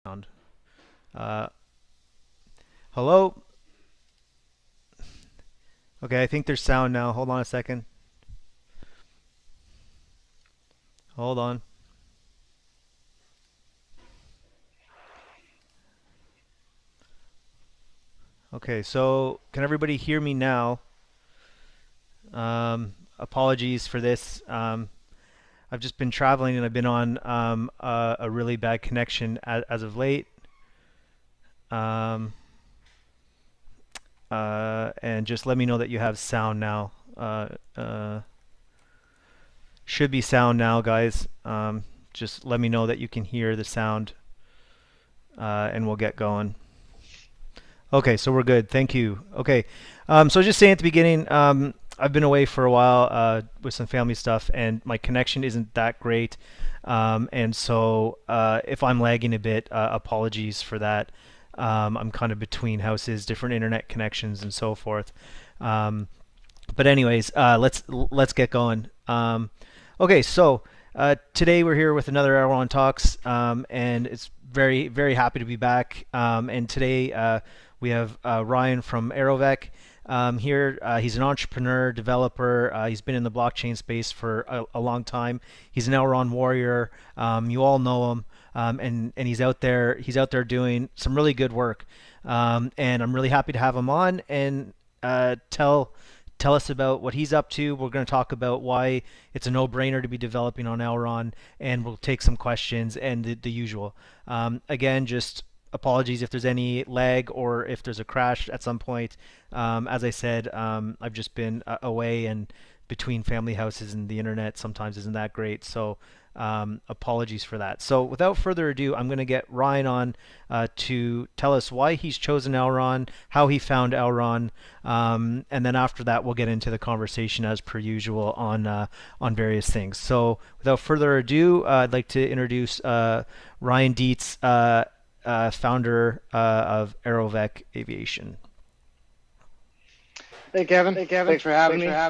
Sound. Uh, hello? Okay, I think there's sound now. Hold on a second. Hold on. Okay, so can everybody hear me now? Apologies for this. I've just been traveling and I've been on a really bad connection as of late. Um, and just let me know that you have sound now. Should be sound now, guys. Just let me know that you can hear the sound, and we'll get going. Okay, so we're good. Thank you. Okay, so just saying at the beginning, I've been away for a while with some family stuff, and my connection isn't that great. And so if I'm lagging a bit, apologies for that. I'm kind of between houses, different internet connections, and so forth. Um, but anyways, let's get going. Okay, so today we're here with another Elrond Talks, and it's very happy to be back. And today we have Ryan from Aerovek here. He's an entrepreneur, developer. He's been in the blockchain space for a long time. He's an Elrond warrior. You all know him, and he's out there. He's out there doing some really good work. And I'm really happy to have him on and tell us about what he's up to. We're going to talk about why it's a no-brainer to be developing on Elrond, and we'll take some questions and the usual. Again, just apologies if there's any lag or if there's a crash at some point. As I said, I've just been away and between family houses, and the internet sometimes isn't that great. So apologies for that. So without further ado, I'm going to get Ryan on to tell us why he's chosen Elrond, how he found Elrond, and then after that, we'll get into the conversation as per usual on various things. So without further ado, I'd like to introduce Ryan Dietz, founder of Aerovek Aviation. Hey Kevin. Thanks for having me. It's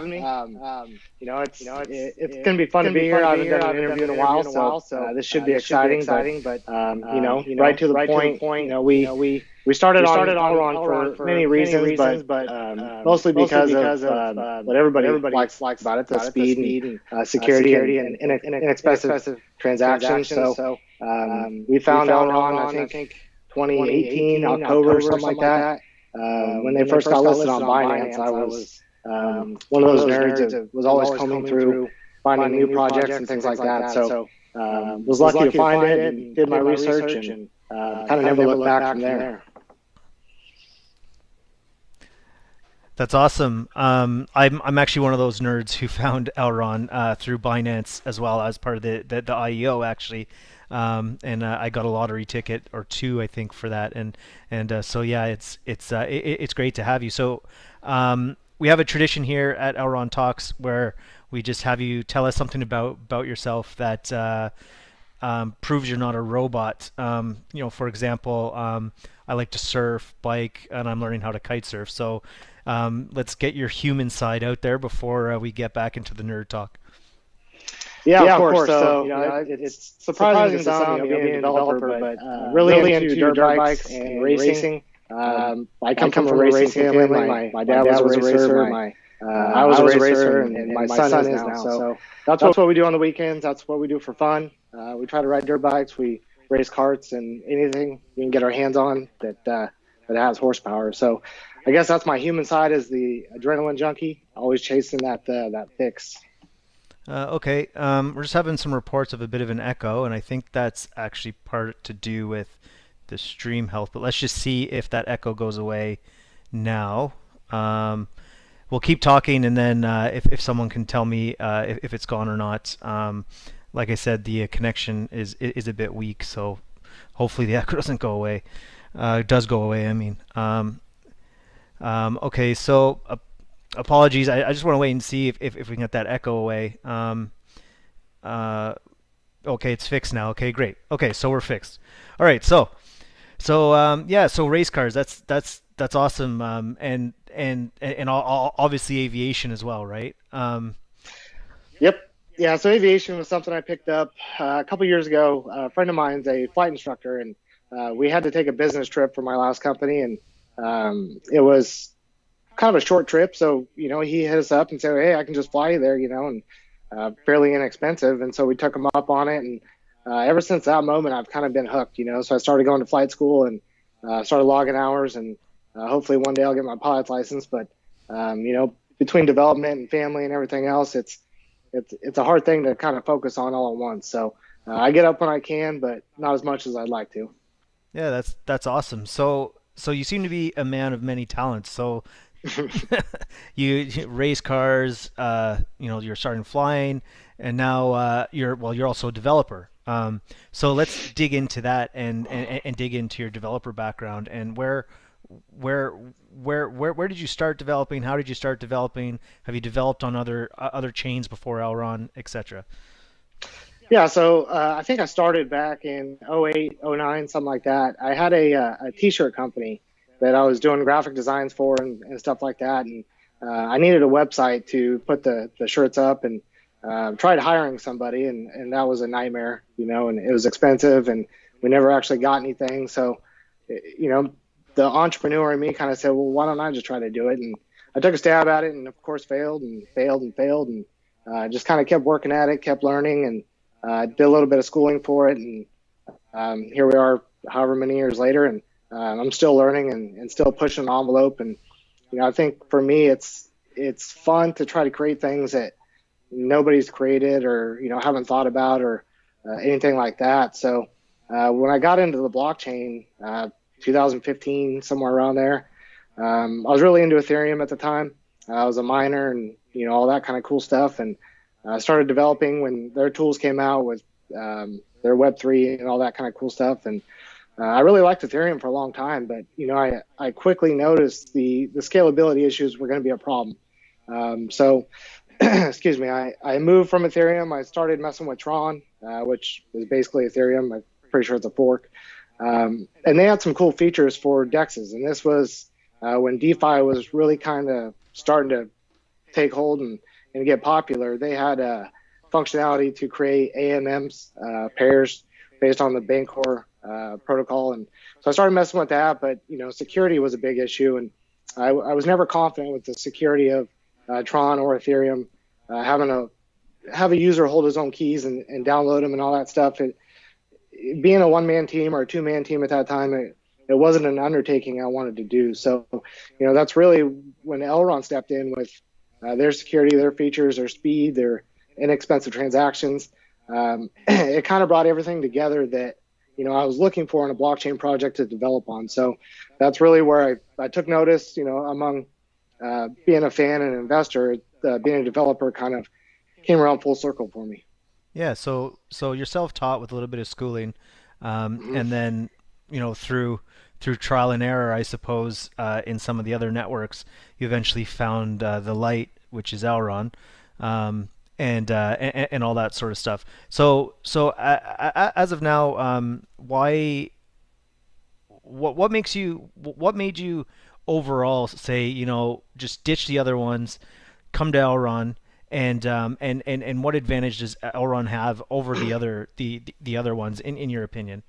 going to be fun to be here. I haven't done an interview in a while, so this should be exciting. But right to the point. We started on Elrond for many reasons, but mostly because of what everybody likes about it: the speed and security and inexpensive transactions. So we found Elrond, I think 2018 October or something like that. When they first got listed on Binance, I was one of those nerds that was always combing through, finding new projects and things like that. So was lucky to find it and did my research and kind of never looked back from there. That's awesome. I'm actually one of those nerds who found Elrond through Binance as well as part of the IEO actually, and I got a lottery ticket or two I think for that, and so yeah, it's great to have you. So we have a tradition here at Elrond Talks where we just have you tell us something about yourself that proves you're not a robot. For example, I like to surf, bike, and I'm learning how to kite surf. So let's get your human side out there before we get back into the nerd talk. Yeah, of course. So it's surprising to some, being a developer, but really into dirt bikes and racing. I come from a racing family. My dad was a racer. I was a racer, and my son is now. So that's what we do on the weekends. That's what we do for fun. We try to ride dirt bikes. We race karts and anything we can get our hands on that has horsepower. So I guess that's my human side, is the adrenaline junkie, always chasing that fix. Okay, we're just having some reports of a bit of an echo, and I think that's actually part to do with the stream health. But let's just see if that echo goes away now. We'll keep talking, and then if someone can tell me if it's gone or not. Like I said, the connection is a bit weak, so hopefully the echo doesn't go away. It does go away, I mean. Okay, so apologies. I just want to wait and see if we can get that echo away. Okay, it's fixed now. Okay, great. Okay, so we're fixed. All right, so yeah, so race cars. That's awesome. And obviously aviation as well, right? Yep. Yeah, so aviation was something I picked up a couple years ago. A friend of mine's a flight instructor, and we had to take a business trip for my last company, and it was kind of a short trip. So, he hit us up and said, "Hey, I can just fly you there," and fairly inexpensive. And so we took him up on it. And ever since that moment, I've kind of been hooked, So I started going to flight school and started logging hours. And hopefully one day I'll get my pilot's license. But, between development and family and everything else, it's a hard thing to kind of focus on all at once. So I get up when I can, but not as much as I'd like to. Yeah, that's awesome. So you seem to be a man of many talents. So you race cars, you're starting flying, and now you're also a developer. So let's dig into that and dig into your developer background and where where did you start developing? How did you start developing? Have you developed on other chains before Elrond, etc.? Yeah, so I think I started back in '08, '09, something like that. I had a t-shirt company that I was doing graphic designs for and stuff like that. And I needed a website to put the shirts up, and tried hiring somebody, and that was a nightmare, and it was expensive, and we never actually got anything. So, the entrepreneur in me kind of said, well, why don't I just try to do it? And I took a stab at it, and of course failed and failed and failed, and just kind of kept working at it, kept learning, and did a little bit of schooling for it. And here we are however many years later, and I'm still learning and still pushing the envelope. And I think for me it's fun to try to create things that nobody's created or haven't thought about or anything like that. So when I got into the blockchain, 2015, somewhere around there, I was really into Ethereum at the time. I was a miner and all that kind of cool stuff, and I started developing when their tools came out with their Web3 and all that kind of cool stuff. And I really liked Ethereum for a long time, but I quickly noticed the scalability issues were going to be a problem. So, excuse me, I moved from Ethereum. I started messing with Tron, which is basically Ethereum. I'm pretty sure it's a fork. And they had some cool features for DEXs, and this was when DeFi was really kind of starting to take hold and get popular. They had functionality to create AMMs, pairs based on the Bancor protocol. And so I started messing with that, but security was a big issue, and I was never confident with the security of Tron or Ethereum. Have a user hold his own keys and download them and all that stuff. Being a one-man team or a two-man team at that time, it wasn't an undertaking I wanted to do. So that's really when Elrond stepped in with their security, their features, their speed, their inexpensive transactions. It kind of brought everything together that I was looking for in a blockchain project to develop on. So that's really where I took notice. Among being a fan and an investor, being a developer kind of came around full circle for me. Yeah, so you're self-taught with a little bit of schooling, and then through trial and error, I suppose, in some of the other networks, you eventually found the light, which is Elrond, and all that sort of stuff. So as of now, what made you overall say just ditch the other ones, come to Elrond? And what advantage does Elrond have over the other ones in your opinion?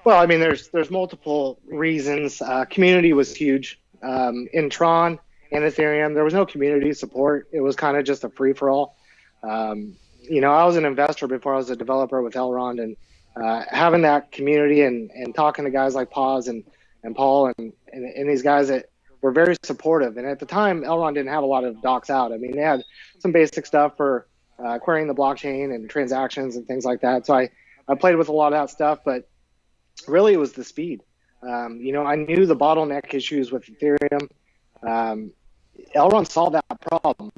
Well, I mean, there's multiple reasons. Community was huge. In Tron and Ethereum, there was no community support. It was kind of just a free for all. I was an investor before I was a developer with Elrond, and having that community and talking to guys like Paz and Paul and these guys that were very supportive. And at the time, Elrond didn't have a lot of docs out. I mean, they had some basic stuff for querying the blockchain and transactions and things like that. So I played with a lot of that stuff, but really it was the speed. I knew the bottleneck issues with Ethereum. Elrond solved that problem.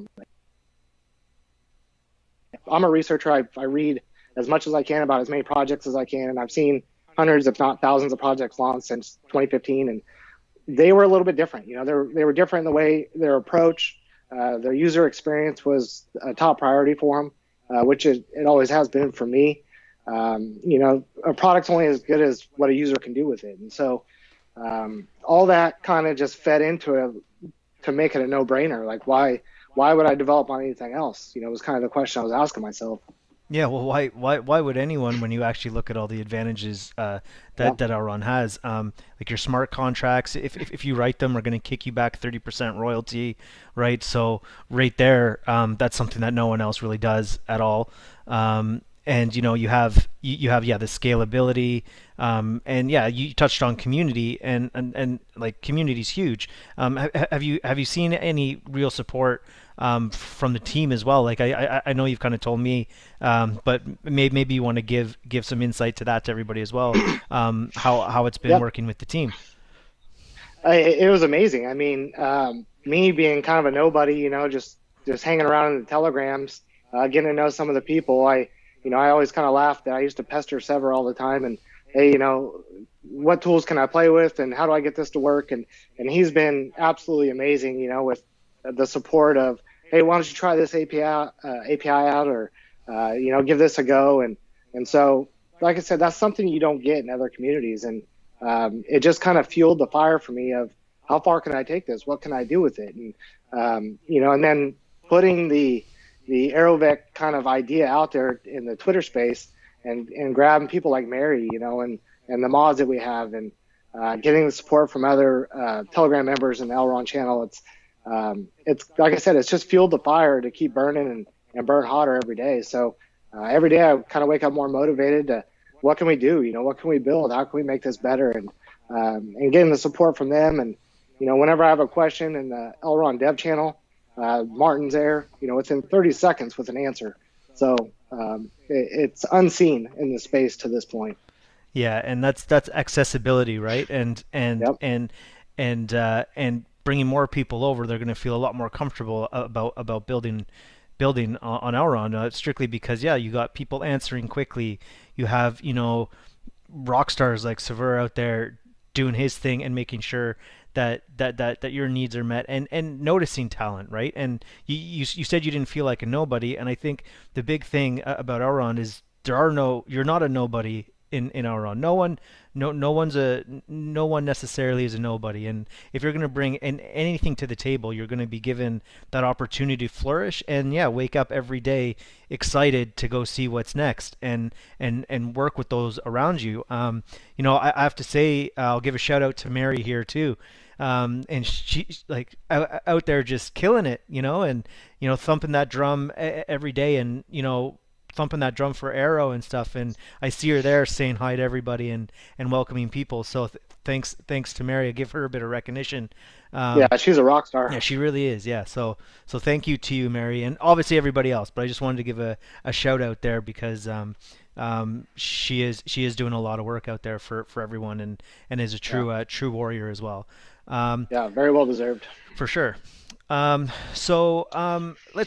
I'm a researcher. I read as much as I can about as many projects as I can, and I've seen hundreds, if not thousands, of projects launched since 2015, and they were a little bit different. They were different in the way their approach, their user experience was a top priority for them, which it always has been for me. A product's only as good as what a user can do with it, and so all that kind of just fed into it to make it a no-brainer. Like, why would I develop on anything else? Was kind of the question I was asking myself. Yeah, well, why would anyone, when you actually look at all the advantages Yeah. that Elrond has, like your smart contracts, if you write them, are going to kick you back 30% royalty, right? So right there, that's something that no one else really does at all. And you have, yeah, the scalability, and yeah, you touched on community, and like community's huge. Have you seen any real support from the team as well? Like I know you've kind of told me, but maybe you want to give some insight to that to everybody as well. How it's been Yep. working with the team. It was amazing. I mean, me being kind of a nobody, just hanging around in the telegrams, getting to know some of the people. I always kind of laughed that I used to pester Sever all the time, and hey, what tools can I play with, and how do I get this to work? And he's been absolutely amazing, with the support of, hey, why don't you try this API out, or give this a go, and so, like I said, that's something you don't get in other communities, and it just kind of fueled the fire for me of how far can I take this? What can I do with it? And and then putting the Aerovek kind of idea out there in the Twitter space, and grabbing people like Mary, and the mods that we have, and getting the support from other Telegram members in the Elrond channel. It's like I said, it's just fueled the fire to keep burning and burn hotter every day. So every day I kind of wake up more motivated to what can we do? What can we build? How can we make this better? And getting the support from them. And whenever I have a question in the Elrond dev channel, Martin's there, within 30 seconds with an answer. So it's unseen in the space to this point. Yeah, and that's accessibility, right? Yep. And bringing more people over, they're going to feel a lot more comfortable about building on Elrond, strictly because, yeah, you got people answering quickly. You have, rock stars like Sever out there doing his thing and making sure that your needs are met, and noticing talent, right? And you said you didn't feel like a nobody, and I think the big thing about Elrond is you're not a nobody in Elrond. No one necessarily is a nobody, and if you're going to bring anything to the table, you're going to be given that opportunity to flourish, and yeah, wake up every day excited to go see what's next, and work with those around you. I have to say, I'll give a shout out to Mary here too. And she's like out there just killing it, and thumping that drum every day, and thumping that drum for Arrow and stuff. And I see her there saying hi to everybody, and welcoming people. So thanks to Mary. I give her a bit of recognition. Yeah, Um, she's a rock star. yeah, she really is. Yeah. So thank you to you, Mary, and obviously everybody else. But I just wanted to give a shout out there because she is doing a lot of work out there for everyone, and is a Yeah. true warrior as well. Um, Yeah, very well deserved. for sure. Let's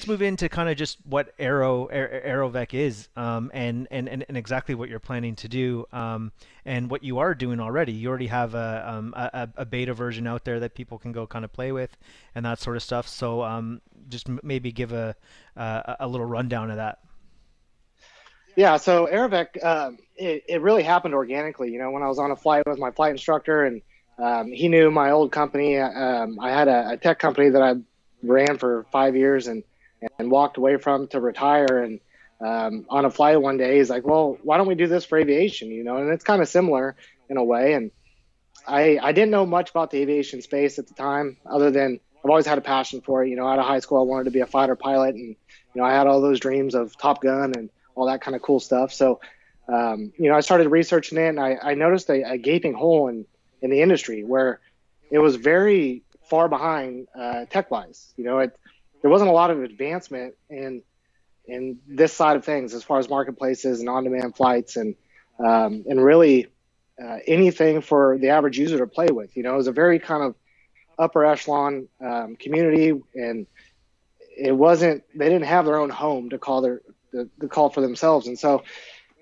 move into kind of just what Aerovec is, and exactly what you're planning to do, and what you are doing already. You already have a beta version out there that people can go kind of play with, and that sort of stuff. So just maybe give a little rundown of that. Yeah, so Aerovek, it really happened organically. When I was on a flight with my flight instructor, and he knew my old company. I had a tech company that I ran for 5 years, and walked away from to retire. And on a flight one day, he's like, "Well, why don't we do this for aviation?" And it's kind of similar in a way. And I didn't know much about the aviation space at the time, other than I've always had a passion for it. Out of high school, I wanted to be a fighter pilot, and I had all those dreams of Top Gun and all that kind of cool stuff. So, I started researching it, and I noticed a gaping hole in the industry where it was very far behind tech-wise. There wasn't a lot of advancement in this side of things as far as marketplaces and on-demand flights, and really anything for the average user to play with. It was a very kind of upper echelon community, and they didn't have their own home to call for themselves. And so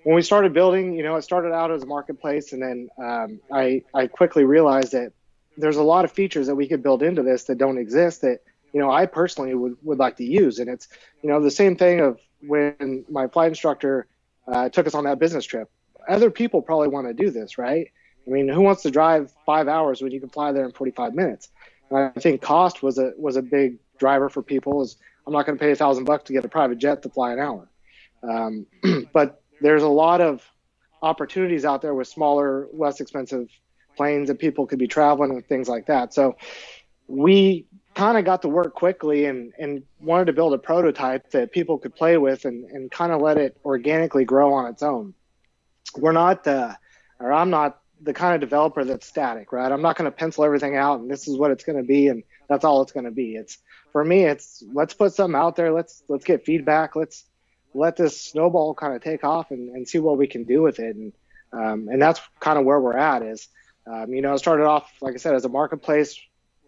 when we started building, it started out as a marketplace, and then I quickly realized that there's a lot of features that we could build into this that don't exist that I personally would like to use. And it's the same thing of when my flight instructor took us on that business trip. Other people probably want to do this, right? I mean, who wants to drive 5 hours when you can fly there in 45 minutes? And I think cost was a big driver for people. Is I'm not going to pay $1,000 to get a private jet to fly an hour. But there's a lot of opportunities out there with smaller, less expensive planes that people could be traveling and things like that. So we kind of got to work quickly and wanted to build a prototype that people could play with and kind of let it organically grow on its own. We're not, or I'm not the kind of developer that's static, right? I'm not going to pencil everything out and this is what it's going to be and that's all it's going to be. It's for me, it's let's put something out there. Let's get feedback. Let's let this snowball kind of take off and see what we can do with it. And that's kind of where we're at is, it started off, like I said, as a marketplace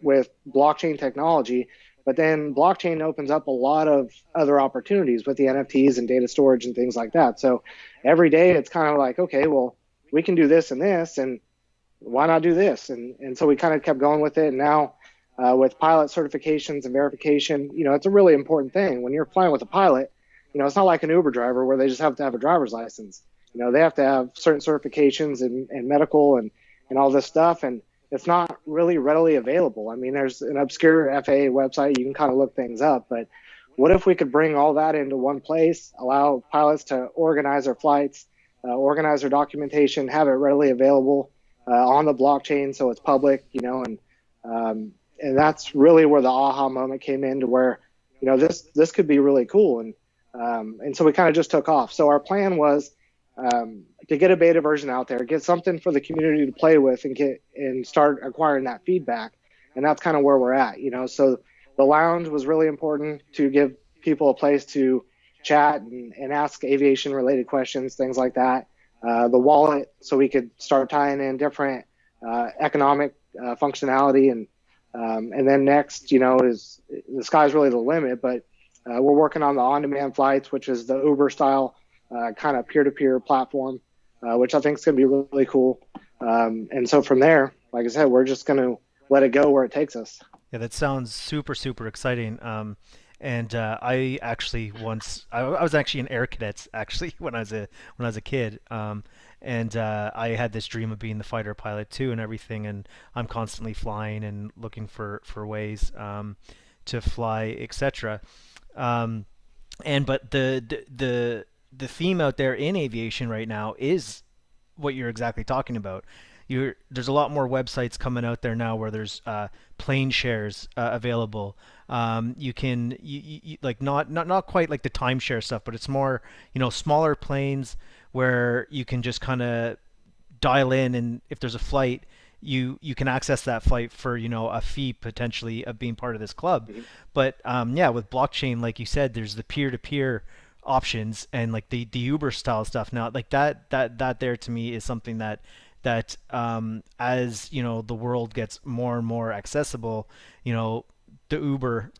with blockchain technology, but then blockchain opens up a lot of other opportunities with the NFTs and data storage and things like that. So every day it's kind of like, okay, well, we can do this and this, and why not do this? And so we kind of kept going with it. And now with pilot certifications and verification, it's a really important thing. When you're flying with a pilot, it's not like an Uber driver where they just have to have a driver's license. They have to have certain certifications and medical and all this stuff. And it's not really readily available. I mean, there's an obscure FAA website. You can kind of look things up. But what if we could bring all that into one place, allow pilots to organize their flights, organize their documentation, have it readily available on the blockchain so it's public, and that's really where the aha moment came in to where, this could be really cool. And so we kind of just took off. So our plan was to get a beta version out there, get something for the community to play with and start acquiring that feedback. And that's kind of where we're at, So the lounge was really important to give people a place to chat and ask aviation related questions, things like that. The wallet, so we could start tying in different economic functionality. And then next, is the sky's really the limit, but we're working on the on-demand flights, which is the Uber style kind of peer-to-peer platform, which I think is going to be really cool. And so from there, like I said, we're just going to let it go where it takes us. Yeah, that sounds super, super exciting. And I actually I was actually in Air Cadets actually when I was a kid. And I had this dream of being the fighter pilot too and everything. And I'm constantly flying and looking for ways to fly, etc. But the theme out there in aviation right now is what you're exactly talking about. There's a lot more websites coming out there now where there's plane shares available. You can like not quite like the timeshare stuff, but it's more smaller planes where you can just kind of dial in, and if there's a flight, you can access that flight for a fee potentially of being part of this club. Mhm. But yeah, with blockchain, like you said, there's the peer-to-peer options and like the Uber style stuff now. Like that there to me is something that as the world gets more and more accessible, the Uber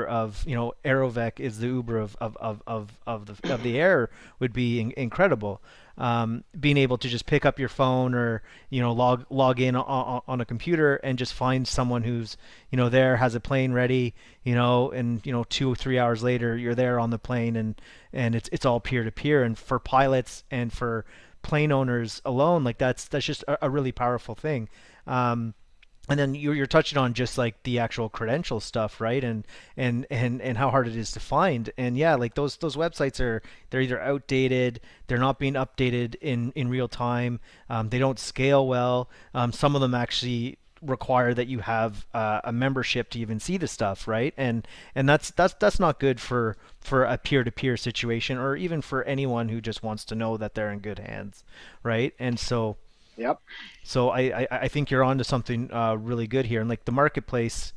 of Aerovek is the Uber of the air would be incredible. Being able to just pick up your phone or log in on a computer and just find someone who's there, has a plane ready, and 2 or 3 hours later you're there on the plane, and it's all peer to peer. And for pilots and for plane owners alone, like that's just a really powerful thing. And then you're touching on just like the actual credential stuff, right? And how hard it is to find. And yeah, like those websites they're either outdated, they're not being updated in real time, they don't scale well. Some of them actually require that you have a membership to even see the stuff, right? And that's not good for a peer-to-peer situation, or even for anyone who just wants to know that they're in good hands, right? And so Yep. I think you're onto something really good here. And like the marketplace,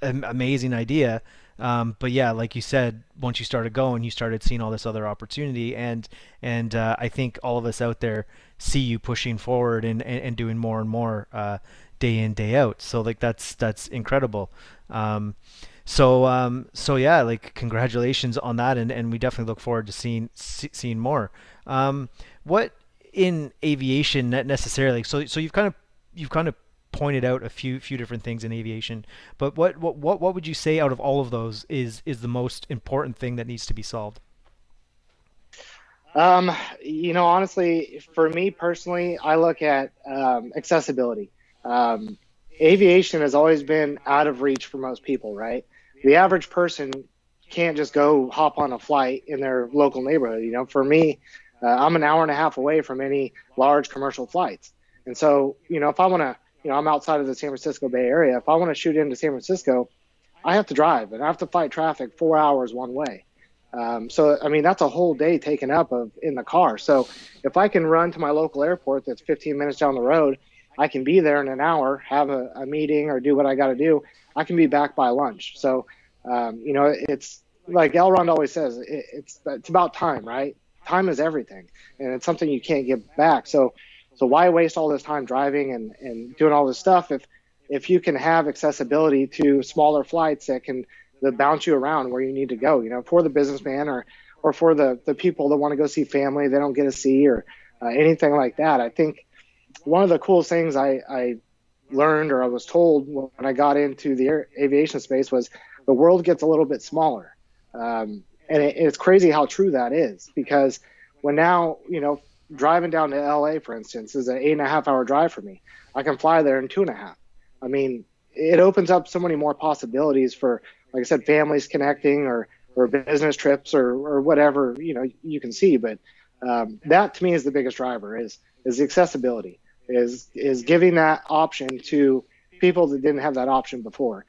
amazing idea. But yeah, like you said, once you started going, you started seeing all this other opportunity, and I think all of us out there see you pushing forward and doing more and more day in day out. So like that's incredible. So yeah, like congratulations on that, and we definitely look forward to seeing more. What in aviation necessarily? So you've kind of pointed out a few pointed out things in aviation, but what would you say out of all of those is the most important thing that needs to be solved? Honestly, for me personally, I look at accessibility. Aviation has always been out of reach for most people, right? The average person can't just go hop on a flight in their local neighborhood. For me, I'm an hour and a half away from any large commercial flights. And so, if I want to, I'm outside of the San Francisco Bay Area. If I want to shoot into San Francisco, I have to drive and I have to fight traffic 4 hours one way. So, I mean, that's a whole day taken up in the car. So if I can run to my local airport that's 15 minutes down the road, I can be there in an hour, have a meeting or do what I got to do. I can be back by lunch. So, it's like Elrond always says, it's about time, right? Time is everything. And it's something you can't get back. So why waste all this time driving and doing all this stuff if you can have accessibility to smaller flights that bounce you around where you need to go, for the businessman or for the people that want to go see family they don't get to see or anything like that. I think one of the coolest things I learned or I was told when I got into the aviation space was the world gets a little bit smaller. And it's crazy how true that is, because when now, driving down to LA, for instance, is an 8.5 hour drive for me. I can fly there in 2.5. I mean, it opens up so many more possibilities for, like I said, families connecting or business trips or whatever, you can see. But that to me is the biggest driver is the accessibility, is giving that option to people that didn't have that option before.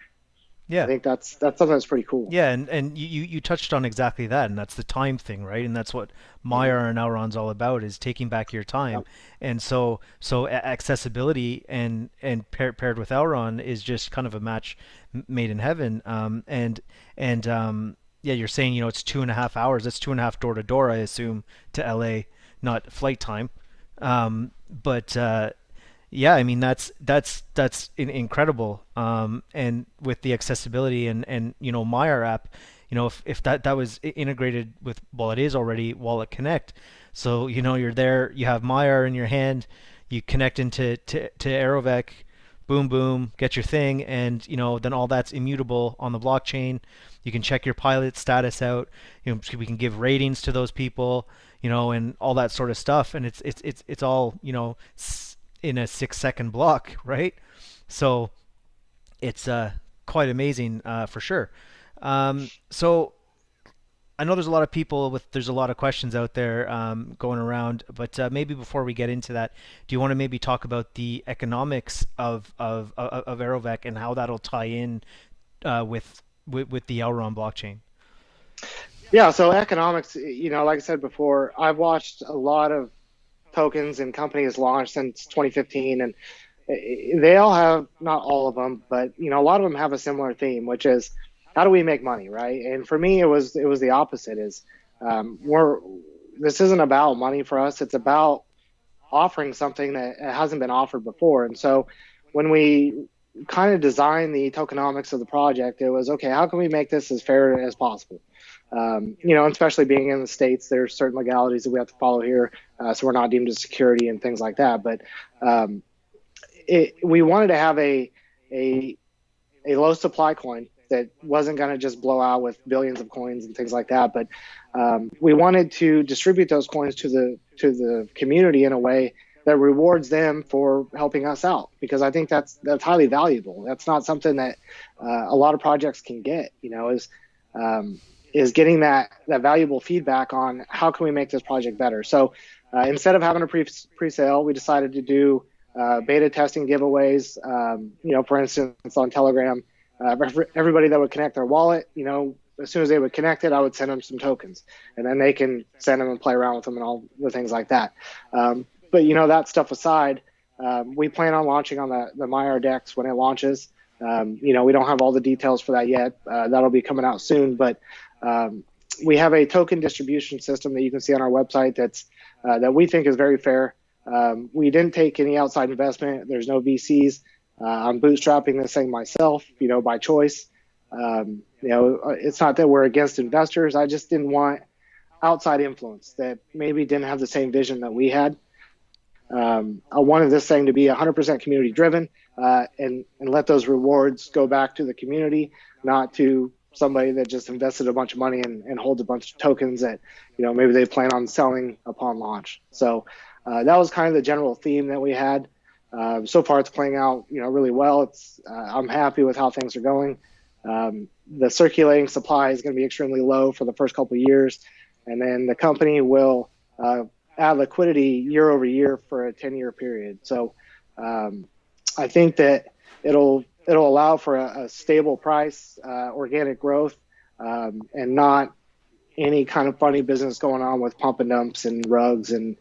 Yeah. I think that's something that's pretty cool. Yeah, and you touched on exactly that, and that's the time thing, right? And that's what Mhm. Meyer and Elrond's all about, is taking back your time. Yep. And so accessibility and paired with Elrond is just kind of a match made in heaven. And yeah, you're saying, it's 2.5 hours. That's 2.5 door to door, I assume, to LA, not flight time. But yeah, I mean that's incredible. And with the accessibility and Meyer app, if that was integrated with, well, it is already Wallet Connect. So you're there, you have Meyer in your hand, you connect into to Aerovek, boom boom, get your thing, and then all that's immutable on the blockchain. You can check your pilot status out. We can give ratings to those people, and all that sort of stuff. And it's all in a 6 second block, right? So it's quite amazing for sure. So I know there's a lot of people there's a lot of questions out there going around, but maybe before we get into that, do you want to maybe talk about the economics of Aerovek and how that'll tie in with the Elrond blockchain? Yeah. So economics, like I said before, I've watched a lot of tokens and companies launched since 2015, and they all have, not all of them, but a lot of them have a similar theme, which is how do we make money, right? And for me, it was the opposite. Is we're this isn't about money for us. It's about offering something that hasn't been offered before. And so when we kind of designed the tokenomics of the project, it was, okay, how can we make this as fair as possible? Especially being in the States, there's certain legalities that we have to follow here, so we're not deemed as security and things like that. But we wanted to have a low supply coin that wasn't going to just blow out with billions of coins and things like that. But we wanted to distribute those coins to the community in a way that rewards them for helping us out, because I think that's highly valuable. That's not something that a lot of projects can get. Is getting that valuable feedback on how can we make this project better. So instead of having a pre-sale, we decided to do beta testing giveaways. For instance, on Telegram, everybody that would connect their wallet, as soon as they would connect it, I would send them some tokens, and then they can send them and play around with them and all the things like that. But that stuff aside, we plan on launching on the Meyer Dex when it launches. We don't have all the details for that yet. That'll be coming out soon, but we have a token distribution system that you can see on our website that we think is very fair. We didn't take any outside investment. There's no VCs. I'm bootstrapping this thing myself, by choice. It's not that we're against investors. I just didn't want outside influence that maybe didn't have the same vision that we had. I wanted this thing to be 100% community driven, and let those rewards go back to the community, not to somebody that just invested a bunch of money and holds a bunch of tokens that, maybe they plan on selling upon launch. So that was kind of the general theme that we had. So far, it's playing out, really well. I'm happy with how things are going. the circulating supply is going to be extremely low for the first couple of years, and then the company will add liquidity year over year for a 10-year period. So I think that it'll allow for a stable price, organic growth, and not any kind of funny business going on with pump and dumps and rugs and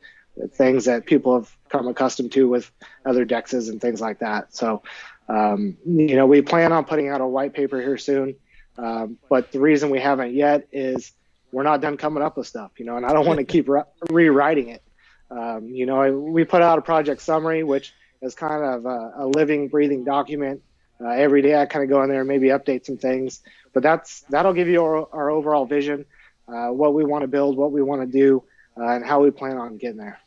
things that people have come accustomed to with other dexes and things like that. So, we plan on putting out a white paper here soon. But the reason we haven't yet is we're not done coming up with stuff, and I don't want to keep rewriting it. We put out a project summary, which is kind of a living, breathing document. Every day I kind of go in there and maybe update some things, but that'll give you our overall vision, what we want to build, what we want to do, and how we plan on getting there.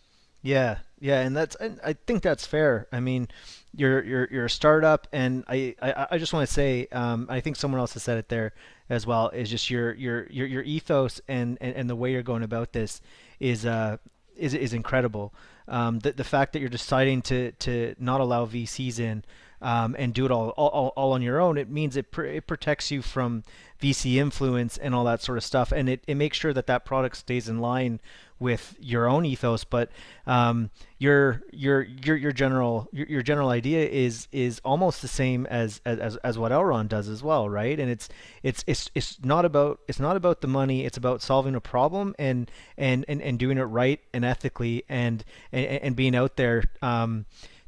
Yeah, yeah, and I think that's fair. I mean, you're a startup, and I just want to say, I think someone else has said it there as well. Is just your ethos and the way you're going about this is incredible. The fact that you're deciding to not allow VCs in, and do it all on your own, it means it protects you from VC influence and all that sort of stuff, and it makes sure that product stays in line with your own ethos. But your general idea is almost the same as what Elrond does as well, right? And it's not about the money. It's about solving a problem and doing it right and ethically and being out there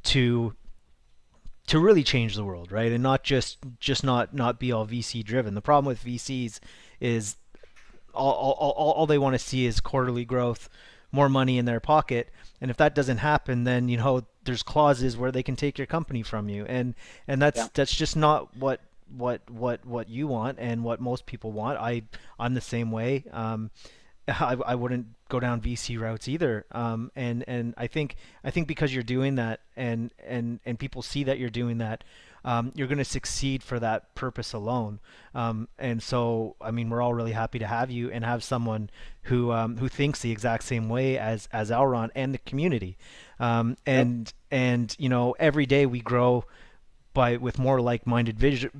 to really change the world, right? And not just not be all VC driven. The problem with VCs is all they want to see is quarterly growth, more money in their pocket, and if that doesn't happen, then there's clauses where they can take your company from you, and that's just not what you want and what most people want. I'm the same way. I wouldn't go down VC routes either. And I think because you're doing that and people see that you're doing that, you're going to succeed for that purpose alone. And so, I mean, we're all really happy to have you and have someone who thinks the exact same way as Elrond and the community. And every day we grow with more like-minded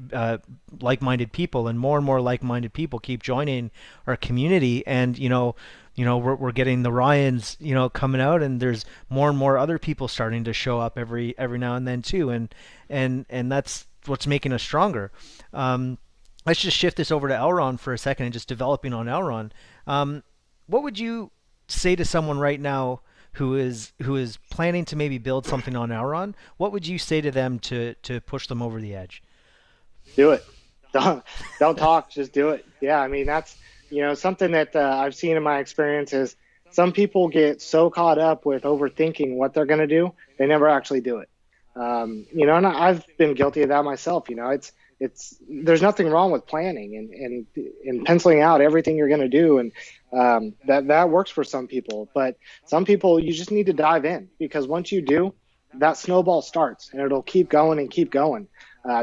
like-minded people, and more like-minded people keep joining our community, and we're getting the Ryans coming out, and there's more and more other people starting to show up every now and then too, and that's what's making us stronger. Let's just shift this over to Elrond for a second and just developing on Elrond. What would you say to someone right now who is planning to maybe build something on Elrond? What would you say to them to push them over the edge? Do it. Don't talk. Just do it. Yeah, I mean, that's something that I've seen in my experience is some people get so caught up with overthinking what they're going to do, they never actually do it. And I've been guilty of that myself. There's nothing wrong with planning and penciling out everything you're going to do, and that works for some people. But some people, you just need to dive in, because once you do, that snowball starts and it'll keep going and keep going.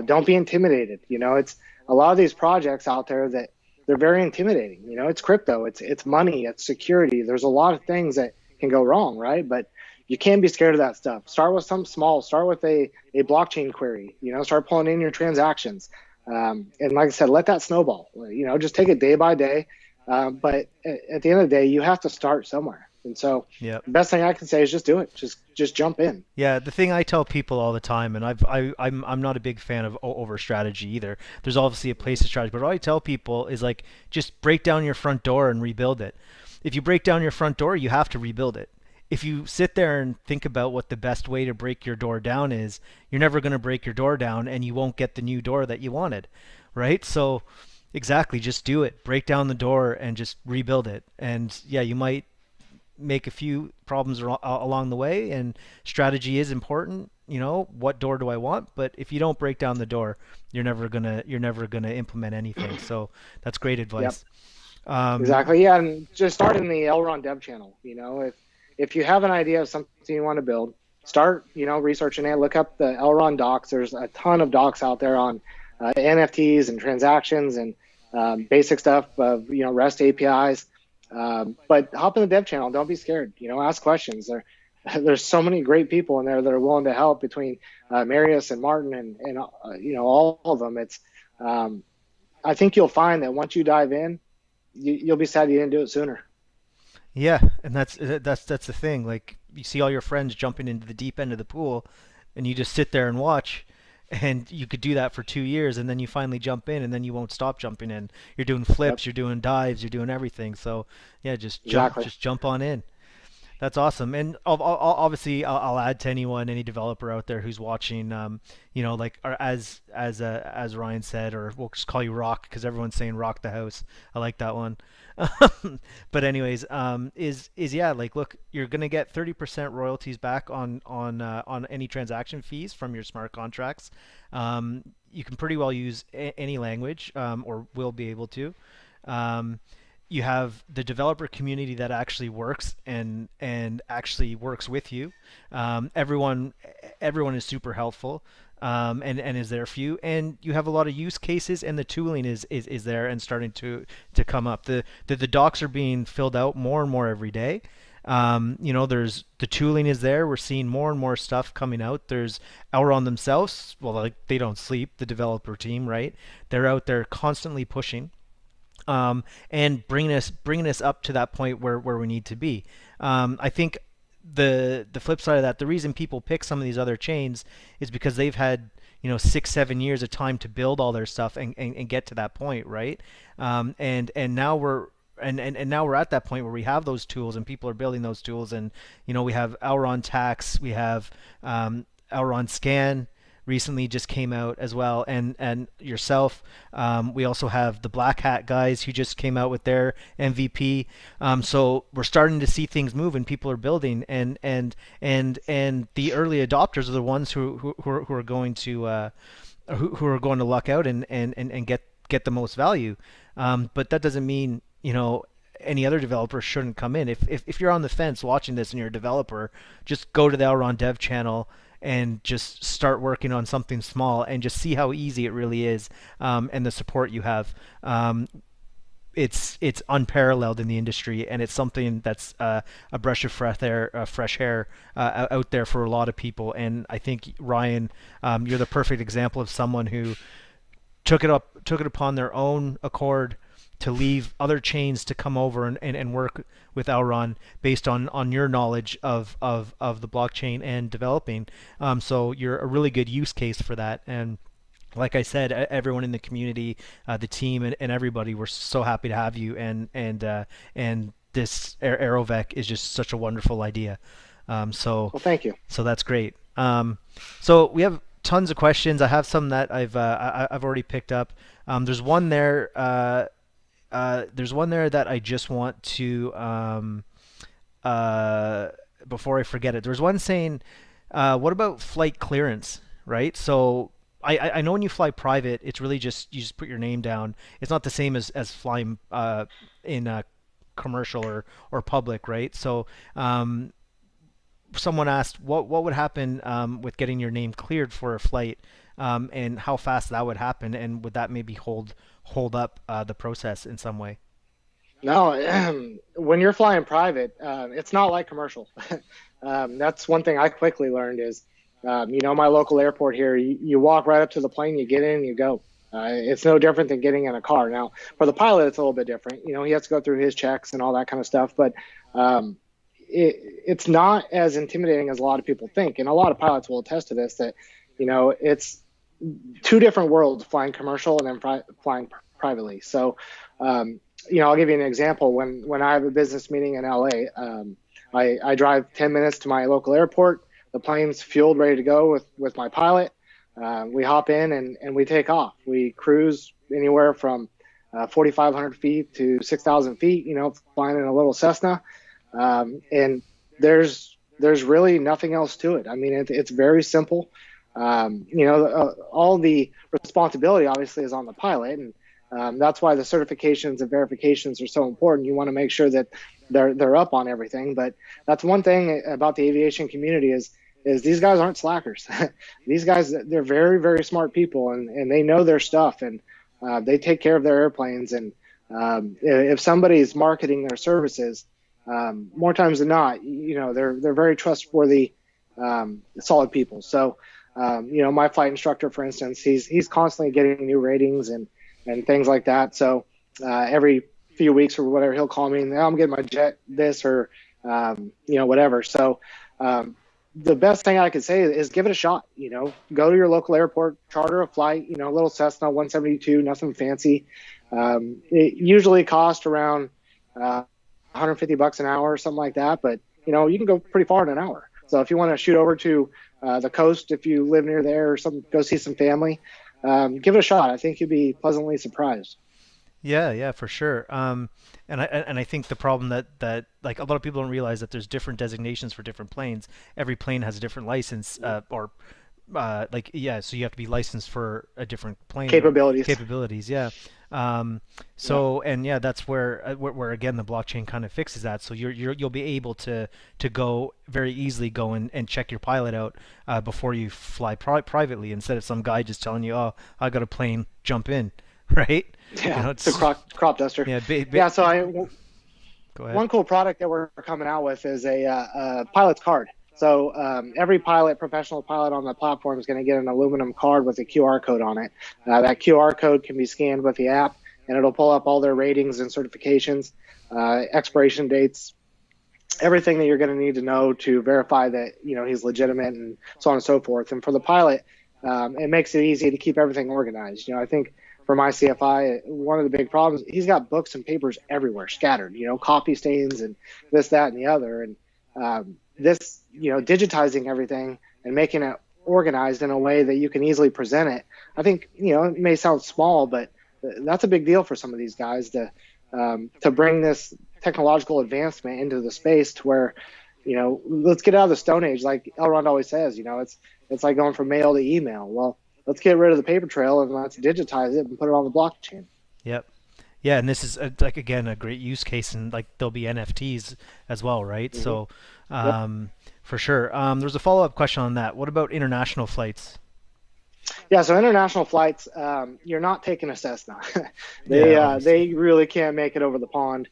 Don't be intimidated. It's a lot of these projects out there that they're very intimidating. It's crypto, it's money, it's security. There's a lot of things that can go wrong, right? But you can't be scared of that stuff. Start with something small. Start with a blockchain query. Start pulling in your transactions. And like I said, let that snowball. Just take it day by day. But at the end of the day, you have to start somewhere. And so the best thing I can say is just do it. Just jump in. Yeah, the thing I tell people all the time, and I'm not a big fan of over strategy either. There's obviously a place to strategy, but what I tell people is just break down your front door and rebuild it. If you break down your front door, you have to rebuild it. If you sit there and think about what the best way to break your door down is, you're never going to break your door down, and you won't get the new door that you wanted, right? So exactly, just do it. Break down the door and just rebuild it. And yeah, you might make a few problems along the way, and strategy is important. What door do I want? But if you don't break down the door, you're never gonna implement anything. So that's great advice. Yep. Exactly. Yeah, and just start in the Elrond dev channel. If you have an idea of something you want to build, start, researching it. Look up the Elrond docs. There's a ton of docs out there on NFTs and transactions and basic stuff of, REST APIs. But hop in the dev channel. Don't be scared. Ask questions. There's so many great people in there that are willing to help, between Marius and Martin and all of them. It's I think you'll find that once you dive in, you'll be sad you didn't do it sooner. Yeah, and that's the thing. Like you see all your friends jumping into the deep end of the pool, and you just sit there and watch, and you could do that for 2 years, and then you finally jump in, and then you won't stop jumping in. You're doing Yep, flips, you're doing dives, you're doing everything. So yeah, exactly. just jump on in. That's awesome. And obviously, I'll add to anyone, any developer out there who's watching, like or as Ryan said, or we'll just call you Rock because everyone's saying Rock the House. I like that one. But anyways, is yeah, like look, you're gonna get 30% royalties back on any transaction fees from your smart contracts. You can pretty well use any language, or will be able to. Um, you have the developer community that actually works and actually works with you. Everyone is super helpful, and is there for you. And you have a lot of use cases, and the tooling is there and starting to come up. The docs are being filled out more and more every day. There's the tooling is there. We're seeing more and more stuff coming out. There's Elrond themselves. Well, like they don't sleep. The developer team, right? They're out there constantly pushing, and bringing us up to that point where we need to be. I think the flip side of that, the reason people pick some of these other chains is because they've had 6-7 years of time to build all their stuff and get to that point, right? And now we're and now we're at that point where we have those tools and people are building those tools, and we have Elrond Tax, we have Elrond Scan recently just came out as well, and yourself. We also have the Black Hat guys who just came out with their MVP. So we're starting to see things move and people are building, and the early adopters are the ones who are going to who are going to luck out and get the most value. But that doesn't mean any other developer shouldn't come in. If you're on the fence watching this and you're a developer, just go to the Elrond Dev channel and just start working on something small and just see how easy it really is, and the support you have. It's unparalleled in the industry, and it's something that's a breath of fresh air out there for a lot of people. And I think Ryan, you're the perfect example of someone who took it upon their own accord to leave other chains to come over and work with Elrond based on your knowledge of the blockchain and developing. So you're a really good use case for that. And like I said, everyone in the community, the team, and everybody, we're so happy to have you. And this Aerovek is just such a wonderful idea. So Well, thank you. so that's great. So we have tons of questions. I have some that I've already picked up. There's one there. There's one there that I just want to, before I forget it. There's one saying, what about flight clearance, right? So I know when you fly private, it's really just you just put your name down. It's not the same as flying in commercial or public, right? So someone asked what would happen with getting your name cleared for a flight, and how fast that would happen, and would that maybe hold up the process in some way? No, when you're flying private, it's not like commercial. That's one thing I quickly learned is, my local airport here, you walk right up to the plane, you get in, you go. It's no different than getting in a car. Now, for the pilot, it's a little bit different. He has to go through his checks and all that kind of stuff. But it's not as intimidating as a lot of people think. And a lot of pilots will attest to this, that, it's two different worlds, flying commercial and then flying privately. So, I'll give you an example. When I have a business meeting in LA, I drive 10 minutes to my local airport. The plane's fueled, ready to go with my pilot. We hop in and we take off. We cruise anywhere from 4,500 feet to 6,000 feet, flying in a little Cessna. And there's really nothing else to it. I mean, it's very simple. All the responsibility obviously is on the pilot, and that's why the certifications and verifications are so important. You want to make sure that they're up on everything. But that's one thing about the aviation community is these guys aren't slackers. These guys, they're very, very smart people, and they know their stuff, and they take care of their airplanes. And if somebody's marketing their services, more times than not, they're very trustworthy, solid people. So, my flight instructor, for instance, he's constantly getting new ratings, and and things like that. So every few weeks or whatever, he'll call me and I'm getting my jet this or whatever. So the best thing I could say is give it a shot. Go to your local airport, charter a flight. A little Cessna 172, nothing fancy. It usually costs around $150 an hour or something like that, but you can go pretty far in an hour. So if you want to shoot over to the coast, if you live near there or something, go see some family, give it a shot. I think you'd be pleasantly surprised. Yeah, for sure. And I think the problem that like a lot of people don't realize that there's different designations for different planes. Every plane has a different license, or like yeah, so you have to be licensed for a different plane or Capabilities. capabilities. Yeah. So and yeah, that's where again the blockchain kind of fixes that. So you'll be able to go very easily go and check your pilot out before you fly privately instead of some guy just telling you, oh, I got a plane, jump in, right? Yeah, it's a crop duster. Yeah, yeah. So go ahead. one cool product that we're coming out with is a pilot's card. So every professional pilot on the platform is going to get an aluminum card with a QR code on it. That QR code can be scanned with the app, and it'll pull up all their ratings and certifications, expiration dates, everything that you're going to need to know to verify that he's legitimate and so on and so forth. And for the pilot, it makes it easy to keep everything organized. I think for my CFI, one of the big problems, he's got books and papers everywhere scattered, copy stains and this, that, and the other. And this, digitizing everything and making it organized in a way that you can easily present it, I think, it may sound small, but that's a big deal for some of these guys to bring this technological advancement into the space to where, let's get out of the Stone Age. Like Elrond always says, it's like going from mail to email. Well, let's get rid of the paper trail and let's digitize it and put it on the blockchain. Yep. Yeah, and this is like again a great use case, and like there'll be NFTs as well, right? Mm-hmm. So, Yep. for sure. There's a follow-up question on that. What about international flights? Yeah, so international flights, you're not taking a Cessna. Yeah, They really can't make it over the pond.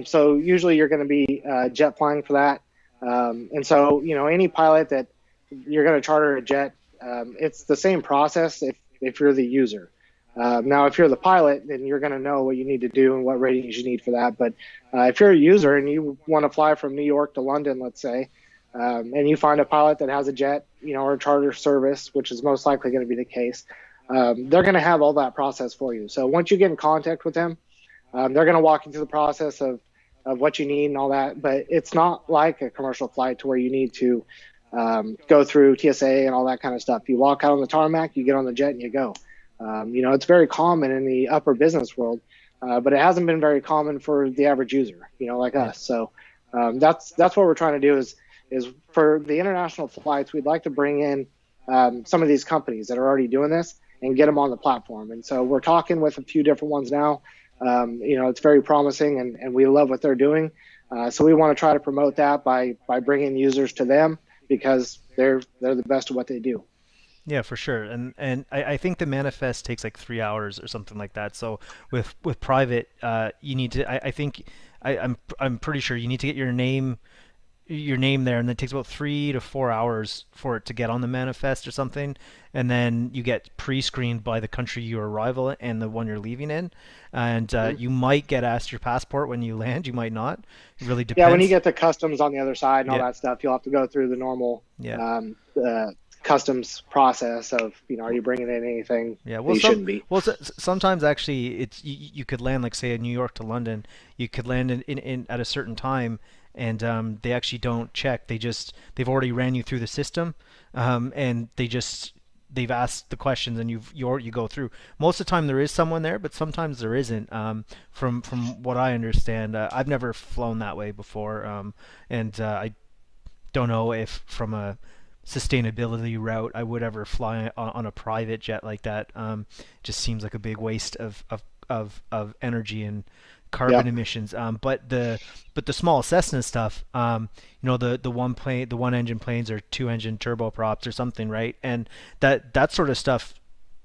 So usually you're going to be jet flying for that. And so any pilot that you're going to charter a jet, it's the same process if you're the user. Now, if you're the pilot, then you're going to know what you need to do and what ratings you need for that. But if you're a user and you want to fly from New York to London, let's say, and you find a pilot that has a jet, or a charter service, which is most likely going to be the case, they're going to have all that process for you. So once you get in contact with them, they're going to walk you through the process of what you need and all that. But it's not like a commercial flight to where you need to go through TSA and all that kind of stuff. You walk out on the tarmac, you get on the jet, and you go. It's very common in the upper business world, but it hasn't been very common for the average user, like us. So that's what we're trying to do is for the international flights, we'd like to bring in some of these companies that are already doing this and get them on the platform. And so we're talking with a few different ones now. It's very promising, and we love what they're doing. So we want to try to promote that by bringing users to them because they're the best at what they do. Yeah, for sure. And I think the manifest takes like 3 hours or something like that. So with private, you need to. I think I'm pretty sure you need to get your name there, and it takes about 3 to 4 hours for it to get on the manifest or something, and then you get pre-screened by the country you arrive in and the one you're leaving in, and you might get asked your passport when you land, you might not. It really depends. Yeah, when you get the customs on the other side and all Yeah. that stuff, you'll have to go through the normal Yeah. customs process of are you bringing in anything Yeah, that well, you shouldn't be. sometimes actually it's you could land like say in New York to London, you could land in at a certain time, and they actually don't check. They've already ran you through the system, and they've asked the questions and you go through. Most of the time there is someone there, but sometimes there isn't. From what I understand, I've never flown that way before, and I don't know if from a sustainability route I would ever fly on a private jet like that. Just seems like a big waste of energy and carbon Yeah. emissions. But the small Cessna stuff, the one engine planes or two engine turboprops or something, right? And that sort of stuff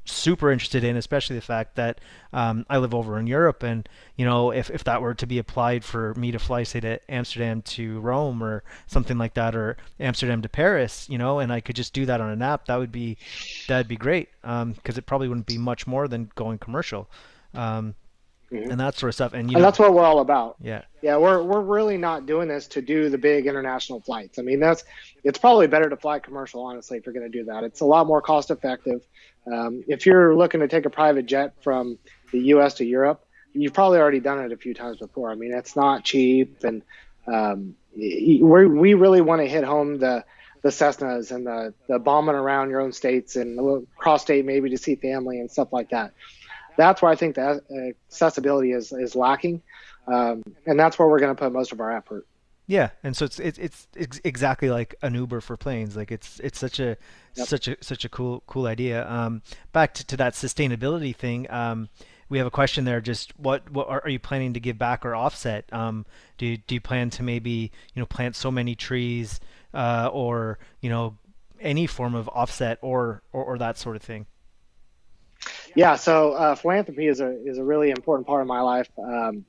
super interested in, especially the fact that I live over in Europe, and if that were to be applied for me to fly, say, to Amsterdam to Rome or something like that, or Amsterdam to Paris, and I could just do that on an app, that'd be great, because it probably wouldn't be much more than going commercial. and that sort of stuff. And that's what we're all about. Yeah. Yeah, we're really not doing this to do the big international flights. I mean, it's probably better to fly commercial, honestly, if you're going to do that. It's a lot more cost effective. If you're looking to take a private jet from the U.S. to Europe, you've probably already done it a few times before. I mean, it's not cheap, and we really want to hit home the Cessnas and the bombing around your own states and cross state maybe to see family and stuff like that. That's where I think the accessibility is lacking, and that's where we're going to put most of our effort. Yeah, and so it's exactly like an Uber for planes. Like it's such a Yep. such a cool idea. Back to that sustainability thing. We have a question there. Just what are you planning to give back or offset? Do you plan to maybe plant so many trees, or any form of offset or that sort of thing? Yeah, so philanthropy is a really important part of my life, and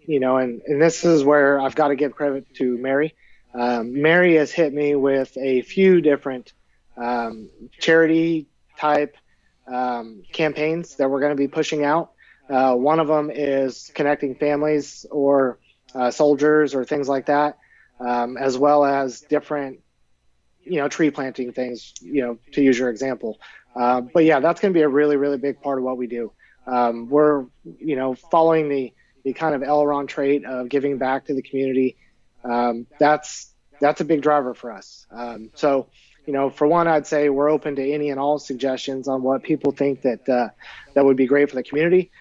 this is where I've got to give credit to Mary. Mary has hit me with a few different charity type campaigns that we're going to be pushing out. One of them is connecting families or soldiers or things like that, as well as different tree planting things, to use your example. But yeah, that's going to be a really, really big part of what we do. We're, following the kind of Elrond trait of giving back to the community. That's a big driver for us. So, for one, I'd say we're open to any and all suggestions on what people think that would be great for the community.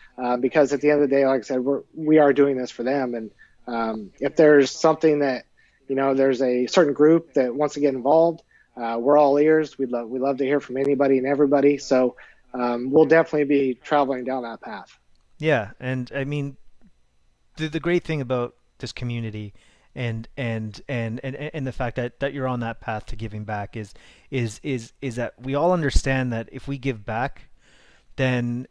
Because at the end of the day, like I said, we are doing this for them. And if there's something that, there's a certain group that wants to get involved, we're all ears. We love to hear from anybody and everybody. So we'll definitely be traveling down that path. Yeah, and I mean the great thing about this community and the fact that you're on that path to giving back is that we all understand that if we give back, then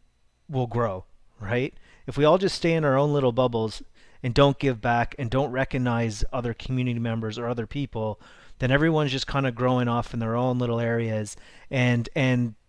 we'll grow, right? If we all just stay in our own little bubbles and don't give back and don't recognize other community members or other people, then everyone's just kind of growing off in their own little areas, and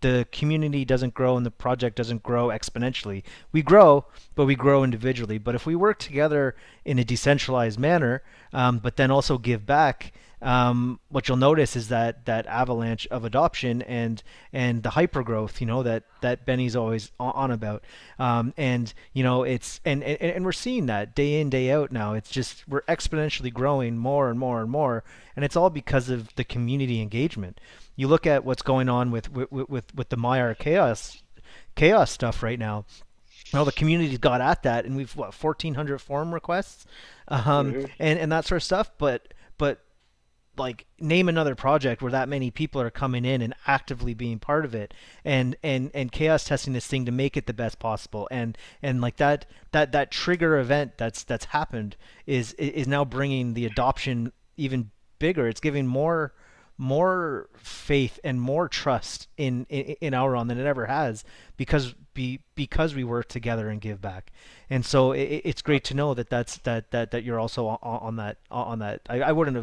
the community doesn't grow and the project doesn't grow exponentially. We grow, but we grow individually. But if we work together in a decentralized manner, but then also give back, what you'll notice is that avalanche of adoption and the hyper growth, that Benny's always on about, and it's and we're seeing that day in day out now. It's just we're exponentially growing more and more and more, and it's all because of the community engagement. You look at what's going on with the Maiar chaos stuff right now. Well, the community's got at that, and we've 1,400 forum requests, Hmm. and that sort of stuff. But like name another project where that many people are coming in and actively being part of it and chaos testing this thing to make it the best possible, and like that trigger event that's happened is now bringing the adoption even bigger. It's giving more faith and more trust in Elrond than it ever has, because we work together and give back. And so it's great to know that you're also on that. I wouldn't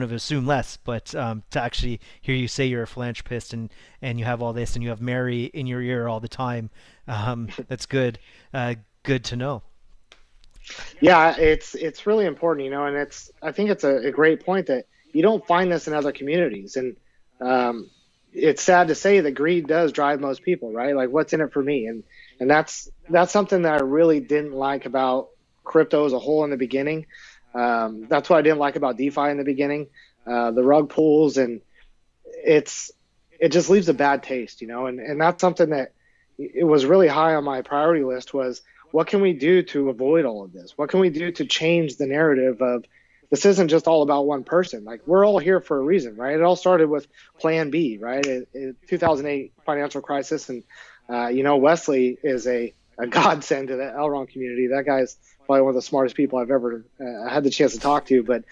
have assumed less, but to actually hear you say you're a philanthropist and you have all this and you have Mary in your ear all the time, that's good. Good to know. Yeah, it's really important, and I think it's a great point that you don't find this in other communities, and it's sad to say that greed does drive most people, right? Like, what's in it for me? And that's something that I really didn't like about crypto as a whole in the beginning. That's what I didn't like about DeFi in the beginning, the rug pulls, and it just leaves a bad taste, and that's something that it was really high on my priority list was what can we do to avoid all of this? What can we do to change the narrative of this isn't just all about one person. Like, we're all here for a reason, right? It all started with Plan B, right? 2008 financial crisis, and Wesley is a godsend to the Elrond community. That guy's probably one of the smartest people I've ever had the chance to talk to. But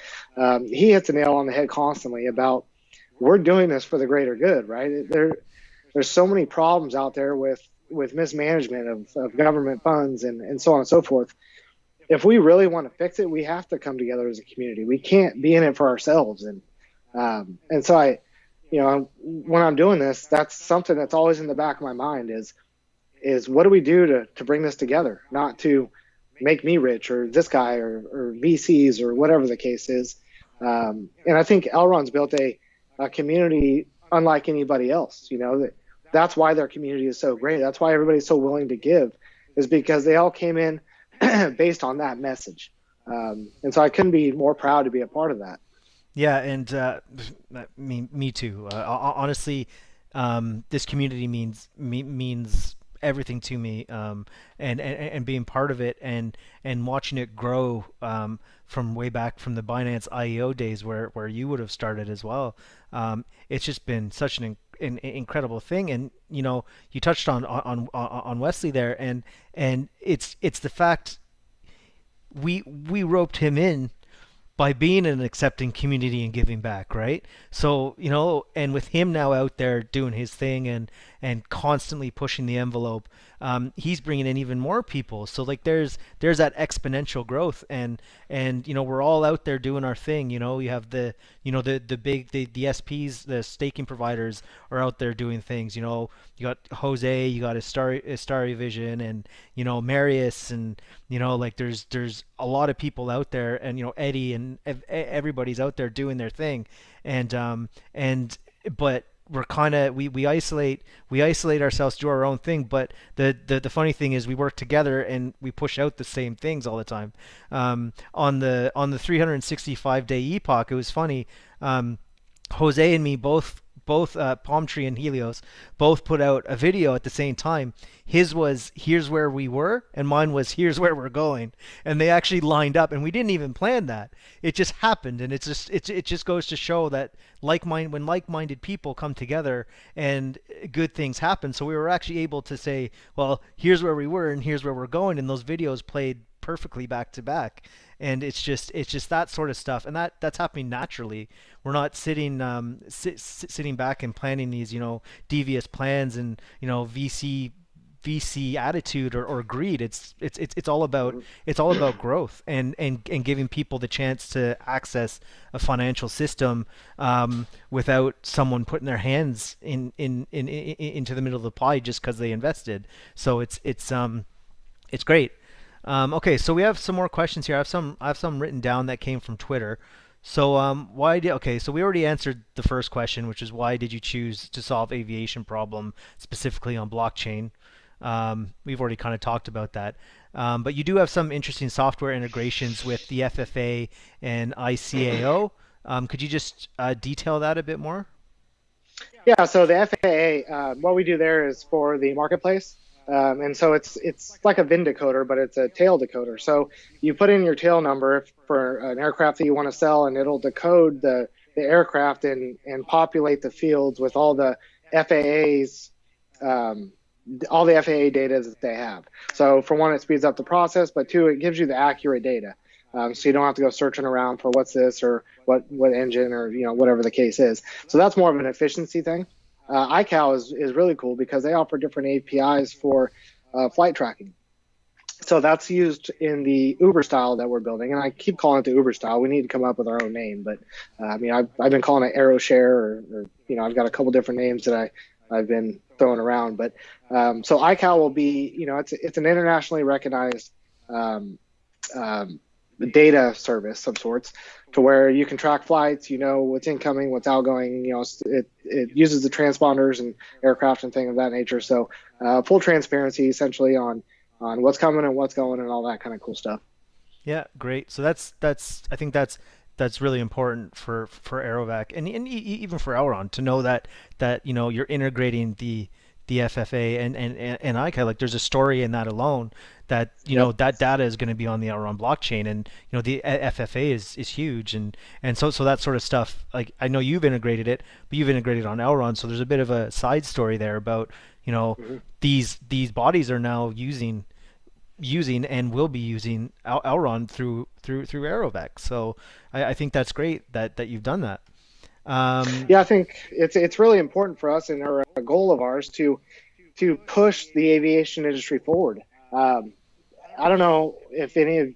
he hits the nail on the head constantly about we're doing this for the greater good, right? There's so many problems out there with mismanagement of government funds and so on and so forth. If we really want to fix it, we have to come together as a community. We can't be in it for ourselves. And so when I'm doing this, that's something that's always in the back of my mind is is what do we do to bring this together, not to make me rich or this guy or VCs or whatever the case is. And I think Elrond's built a community unlike anybody else. That's why their community is so great. That's why everybody's so willing to give, is because they all came in based on that message. And so I couldn't be more proud to be a part of that. Yeah, and me too. Honestly, this community means everything to me, and being part of it and watching it grow from way back from the Binance IEO days where you would have started as well. It's just been such an incredible thing, and you touched on Wesley there, and it's the fact we roped him in by being an accepting community and giving back, right? So, and with him now out there doing his thing and constantly pushing the envelope, he's bringing in even more people. So like there's that exponential growth, and we're all out there doing our thing. You have the big the SPs, the staking providers are out there doing things. You got Jose, you got Astari Vision, and Marius, and like there's a lot of people out there, and Eddie, and everybody's out there doing their thing, but we're kind of we isolate ourselves, do our own thing, but the funny thing is we work together and we push out the same things all the time. On the 365-day epoch, it was funny. Jose and me both Palm Tree and Helios both put out a video at the same time. His was here's where we were, and mine was here's where we're going, and they actually lined up, and we didn't even plan that. It just happened, and it just goes to show that when like-minded people come together and good things happen. So we were actually able to say, well, here's where we were and here's where we're going, and those videos played perfectly back to back. And it's just that sort of stuff, and that's happening naturally. We're not sitting back and planning these devious plans and VC attitude or greed. It's all about growth and giving people the chance to access a financial system without someone putting their hands into the middle of the pie just because they invested. So it's great. Okay, so we have some more questions here. I have some written down that came from Twitter. So so we already answered the first question, which is why did you choose to solve aviation problem specifically on blockchain? We've already kind of talked about that. But you do have some interesting software integrations with the FFA and ICAO. Could you just detail that a bit more? Yeah, so the FAA, what we do there is for the marketplace. And so it's like a VIN decoder, but it's a tail decoder. So you put in your tail number for an aircraft that you want to sell, and it'll decode the aircraft and populate the fields with all the FAA's all the FAA data that they have. So for one, it speeds up the process, but two, it gives you the accurate data. So you don't have to go searching around for what's this or what engine or whatever the case is. So that's more of an efficiency thing. iCal is really cool because they offer different APIs for flight tracking. So that's used in the Uber style that we're building, and I keep calling it the Uber style. We need to come up with our own name, but I've been calling it AeroShare, or I've got a couple different names that I've been throwing around. But so iCal will be, it's an internationally recognized data service of sorts, to where you can track flights, what's incoming, what's outgoing. It uses the transponders and aircraft and things of that nature. So full transparency essentially on what's coming and what's going and all that kind of cool stuff. Yeah, great. So that's I think that's really important for Aerovek and even for Elrond to know that you're integrating the FFA and ICAO. Like there's a story in that alone that that data is going to be on the Elrond blockchain, and the FFA is huge, and so that sort of stuff. Like I know you've integrated it, but you've integrated on Elrond, so there's a bit of a side story there about these bodies are now using and will be using Elrond through Aerovek. So I think that's great that you've done that. Yeah, I think it's really important for us, and a goal of ours to push the aviation industry forward. I don't know if any of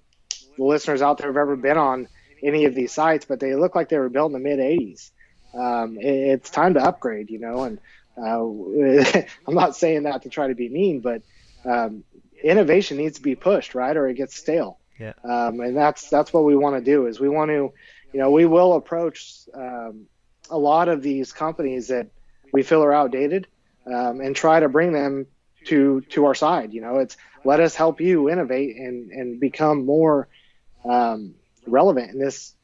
the listeners out there have ever been on any of these sites, but they look like they were built in the mid '80s. It's time to upgrade, and I'm not saying that to try to be mean, but um, innovation needs to be pushed, right, or it gets stale. Yeah. And that's what we want to do. Is we want to, we will approach a lot of these companies that we feel are outdated, and try to bring them to our side. It's let us help you innovate and become more relevant in this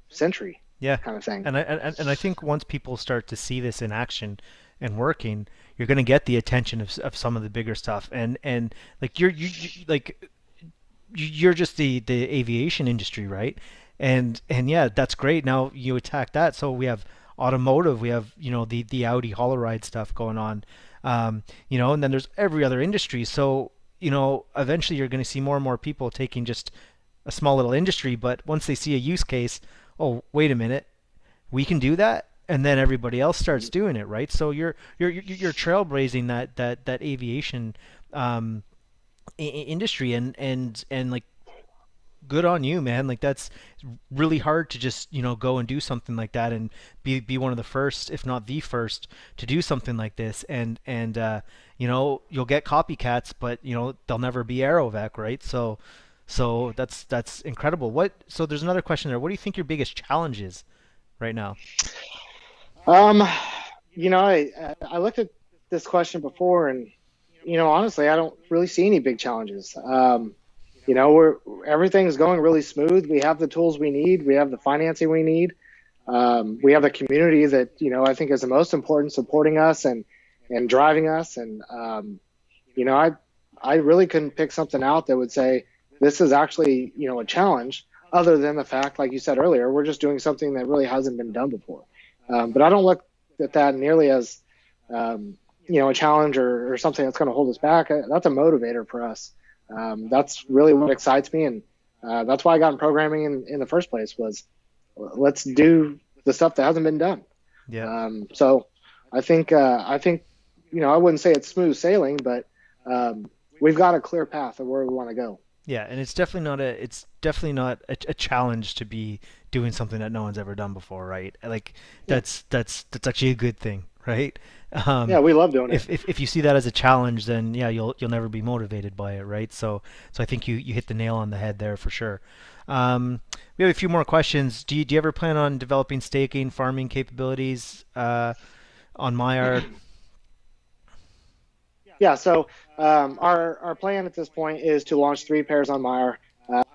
century, Yeah, kind of thing. and I think once people start to see this in action and working, you're going to get the attention of some of the bigger stuff, and like you're just the aviation industry, right? And yeah, that's great. Now you attack that, so we have automotive, we have the Audi Holoride stuff going on, and then there's every other industry. So eventually you're going to see more and more people taking just a small little industry, but once they see a use case, oh wait a minute, we can do that, and then everybody else starts doing it, right? So you're trailblazing that aviation industry, and like good on you, man. Like that's really hard to just go and do something like that and be one of the first, if not the first, to do something like this. And you'll get copycats, but they'll never be Aerovek, right? So that's incredible. So there's another question there. What do you think your biggest challenge is right now? Um, I looked at this question before, and honestly, I don't really see any big challenges. We're everything's going really smooth. We have the tools we need. We have the financing we need. We have the community that I think is the most important, supporting us and driving us. And I really couldn't pick something out that would say this is actually a challenge, other than the fact, like you said earlier, we're just doing something that really hasn't been done before. But I don't look at that nearly as a challenge or something that's going to hold us back. That's a motivator for us. That's really what excites me, and that's why I got in programming in the first place. Was let's do the stuff that hasn't been done. Yeah. So I think I wouldn't say it's smooth sailing, but we've got a clear path of where we want to go. Yeah, and it's definitely not a challenge to be doing something that no one's ever done before, right? Like Yeah, that's actually a good thing, right? yeah, we love doing it. If you see that as a challenge, then yeah, you'll never be motivated by it, right? So I think you hit the nail on the head there for sure. We have a few more questions. Do you ever plan on developing staking farming capabilities on Myar? Yeah, so our plan at this point is to launch 3 pairs on Meyer.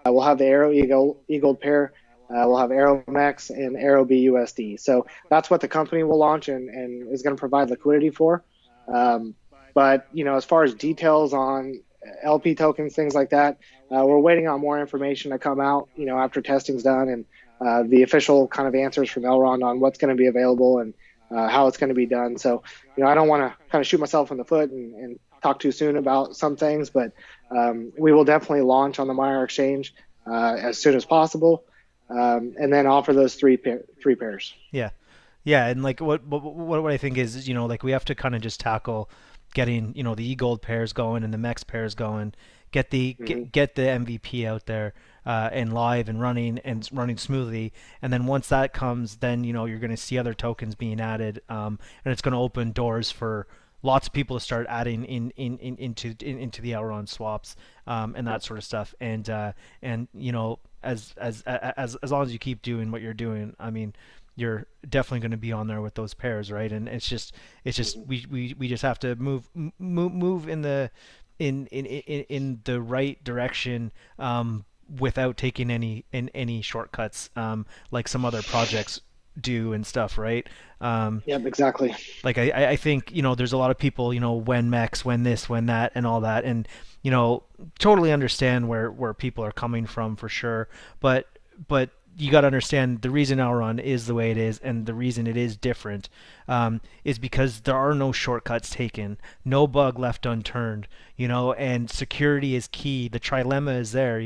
We'll have the Eagle pair. We'll have Aeromex and Aero BUSD. So that's what the company will launch and is going to provide liquidity for. But as far as details on LP tokens, things like that, we're waiting on more information to come out. After testing's done, and the official kind of answers from Elrond on what's going to be available and how it's going to be done. So I don't want to kind of shoot myself in the foot and talk too soon about some things, but we will definitely launch on the Meyer exchange as soon as possible. And then offer those three pairs. Yeah, yeah, and like what I think is like we have to kind of just tackle getting the e-gold pairs going and the mex pairs going, get the Hmm. get the MVP out there and live and running smoothly, and then once that comes, then you're going to see other tokens being added, and it's going to open doors for lots of people to start adding into the Elrond swaps, and that sort of stuff, and as long as you keep doing what you're doing, I mean, you're definitely going to be on there with those pairs, right? And it's just we just have to move in the right direction, without taking any shortcuts, like some other projects do and stuff, right? Yep, exactly. Like I think there's a lot of people, when mex, when this, when that, and all that, and totally understand where people are coming from for sure, but you got to understand the reason Elrond is the way it is, and the reason it is different, is because there are no shortcuts taken, no bug left unturned, and security is key. The trilemma is there,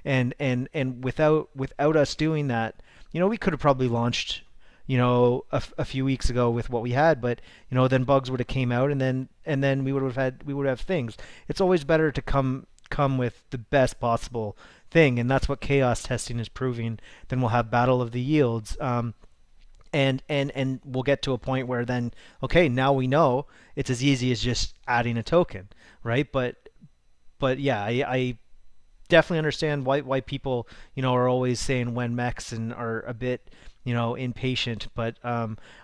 and without us doing that, we could have probably launched, a few weeks ago with what we had, but then bugs would have came out, and then we would have things. It's always better to come with the best possible thing, and that's what chaos testing is proving. Then we'll have battle of the yields, and we'll get to a point where then, okay, now we know it's as easy as just adding a token, right? but yeah, I definitely understand why people are always saying when mechs and are a bit impatient. But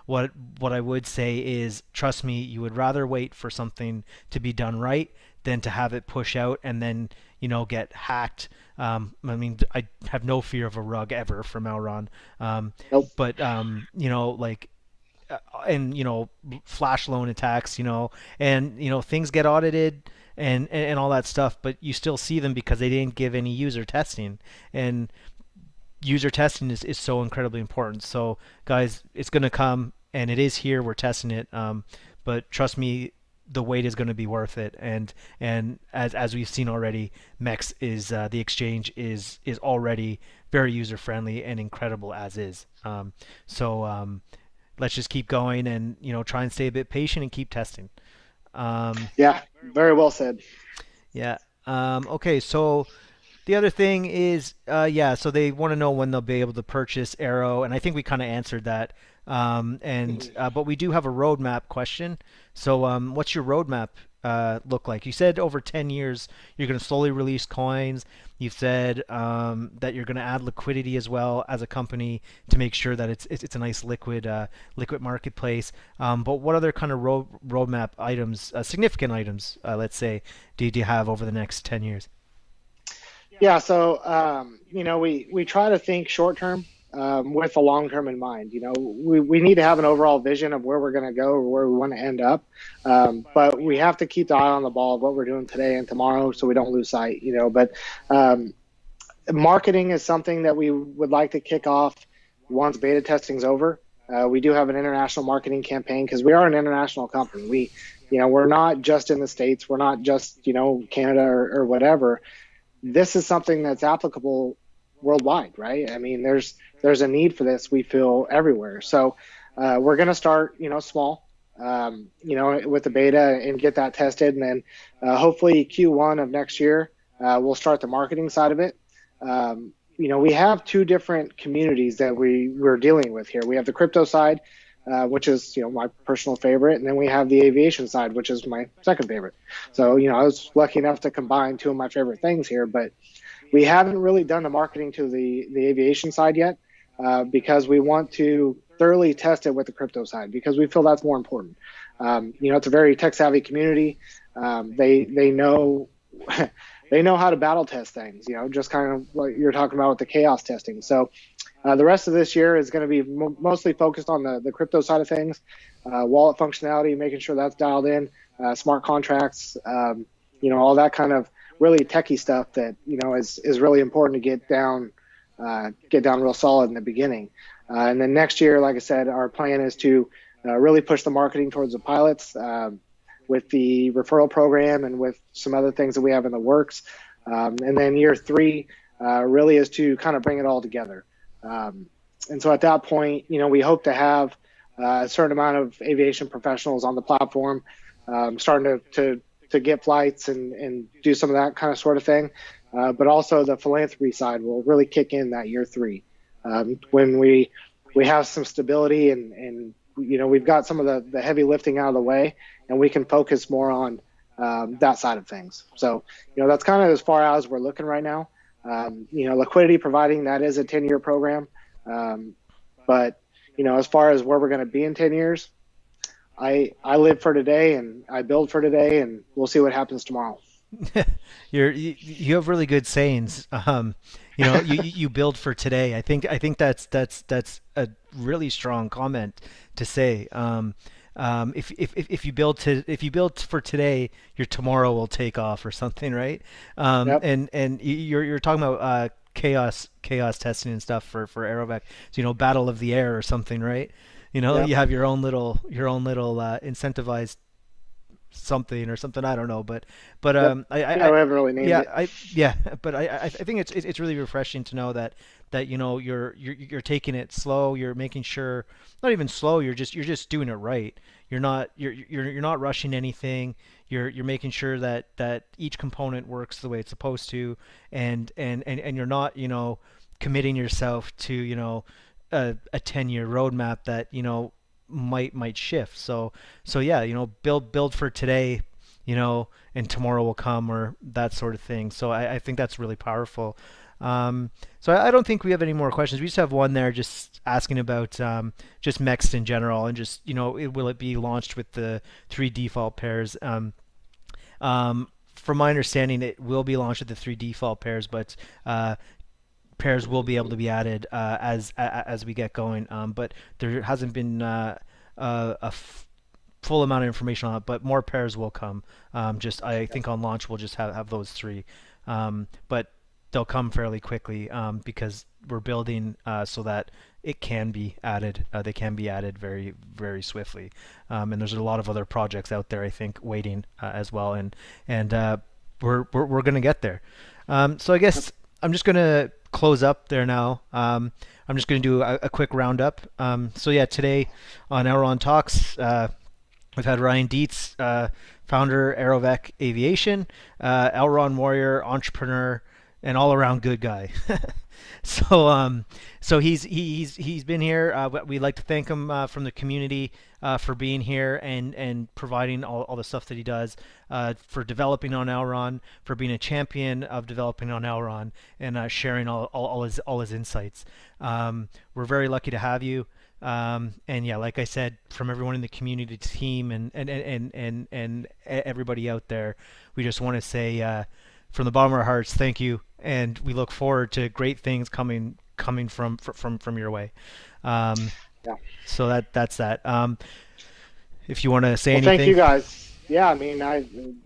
what I would say is, trust me, you would rather wait for something to be done right than to have it push out and then get hacked. I mean, I have no fear of a rug ever from Elrond. Nope. But like and flash loan attacks, and things get audited and all that stuff, but you still see them because they didn't give any user testing, and user testing is so incredibly important. So guys, it's going to come, and it is here. We're testing it, but trust me, the wait is going to be worth it. And as we've seen already, Mex is the exchange is already very user friendly and incredible as is. So let's just keep going and try and stay a bit patient and keep testing. Um, Yeah, very well said. yeah. Okay. So the other thing is, yeah. So they want to know when they'll be able to purchase Arrow, and I think we kind of answered that. And but we do have a roadmap question. So what's your roadmap look like? You said over 10 years you're going to slowly release coins. You've said that you're going to add liquidity as well as a company to make sure that it's a nice liquid marketplace. But what other kind of roadmap items, significant items, let's say, do you have over the next 10 years? Yeah, so we try to think short term with the long term in mind. We need to have an overall vision of where we're going to go or where we want to end up, but we have to keep the eye on the ball of what we're doing today and tomorrow, so we don't lose sight. But marketing is something that we would like to kick off once beta testing's over. We do have an international marketing campaign because we are an international company. We're not just in the States. We're not just Canada or whatever. This is something that's applicable worldwide, right? I mean, there's a need for this. We feel everywhere. So we're going to start, small, with the beta and get that tested, and then hopefully Q1 of next year we'll start the marketing side of it. We have two different communities that we're dealing with here. We have the crypto side, which is my personal favorite, and then we have the aviation side, which is my second favorite. So I was lucky enough to combine two of my favorite things here, but we haven't really done the marketing to the aviation side yet because we want to thoroughly test it with the crypto side because we feel that's more important. It's a very tech savvy community. They know they know how to battle test things. Just kind of what you're talking about with the chaos testing. So. The rest of this year is going to be mostly focused on the crypto side of things, wallet functionality, making sure that's dialed in, smart contracts, all that kind of really techie stuff that is really important to get down real solid in the beginning. And then next year, like I said, our plan is to really push the marketing towards the pilots with the referral program and with some other things that we have in the works. And then year 3 really is to kind of bring it all together. And so at that point, we hope to have a certain amount of aviation professionals on the platform, starting to get flights and do some of that kind of sort of thing. But also the philanthropy side will really kick in that year 3 when we have some stability and we've got some of the heavy lifting out of the way, and we can focus more on that side of things. So that's kind of as far out as we're looking right now. Liquidity providing that is a 10-year program. But as far as where we're going to be in 10 years, I live for today and I build for today, and we'll see what happens tomorrow. You have really good sayings. You build for today. I think that's a really strong comment to say. If you build for today, your tomorrow will take off or something, right? Yep. And you're talking about chaos testing and stuff for Aerovek. So battle of the air or something, right? Yep. You have your own little incentivized something or something, I don't know, but Yep. Yeah, we haven't really named yeah, it. but I think it's really refreshing to know that you're taking it slow, you're making sure, not even slow, you're just doing it right. You're not rushing anything. You're making sure that each component works the way it's supposed to, and you're not committing yourself to a 10-year roadmap that might shift. So yeah, build for today. and tomorrow will come, or that sort of thing. So I think that's really powerful. So I don't think we have any more questions. We just have one there, just asking about just Mext in general, and just will it be launched with the three default pairs? From my understanding, it will be launched with the three default pairs, but pairs will be able to be added as we get going. But there hasn't been full amount of information on it, but more pairs will come. Just I think on launch we'll just have those three, but they'll come fairly quickly because we're building so that it can be added. They can be added very very swiftly, and there's a lot of other projects out there I think waiting as well, and we're gonna get there. So I guess I'm just gonna close up there now. I'm just gonna do a quick roundup. So yeah, today on Elrond Talks. We've had Ryan Dietz, founder Aerovek Aviation, Elrond warrior, entrepreneur, and all-around good guy. So he's been here. We'd like to thank him from the community for being here and providing all the stuff that he does, for developing on Elrond, for being a champion of developing on Elrond, and sharing all his insights. We're very lucky to have you. And yeah, like I said, from everyone in the community team and everybody out there, we just want to say from the bottom of our hearts, thank you, and we look forward to great things coming from your way. Yeah. So that's that. If you want to say Well, anything. thank you guys. Yeah, I mean,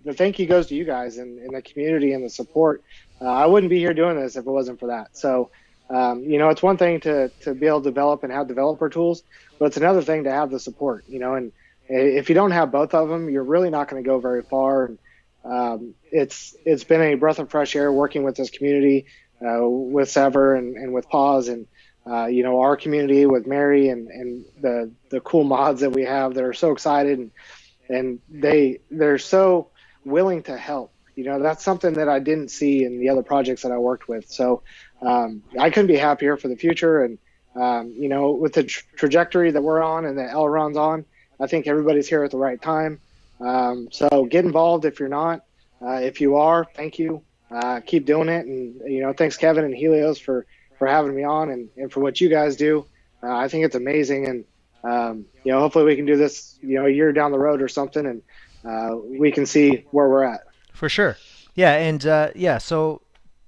the thank you goes to you guys and the community and the support. I wouldn't be here doing this if it wasn't for that. So, it's one thing to be able to develop and have developer tools, but it's another thing to have the support, and if you don't have both of them, you're really not going to go very far. It's been a breath of fresh air working with this community, with Sever and with Pause, and our community with Mary and the cool mods that we have that are so excited and they're so willing to help. That's something that I didn't see in the other projects that I worked with. So I couldn't be happier for the future. And with the trajectory that we're on and that Elrond's on, I think everybody's here at the right time. So get involved if you're not. If you are, thank you. Keep doing it. And, thanks Kevin and Helios for having me on and for what you guys do. I think it's amazing. And, hopefully we can do this, a year down the road or something, and we can see where we're at. For sure. Yeah. And so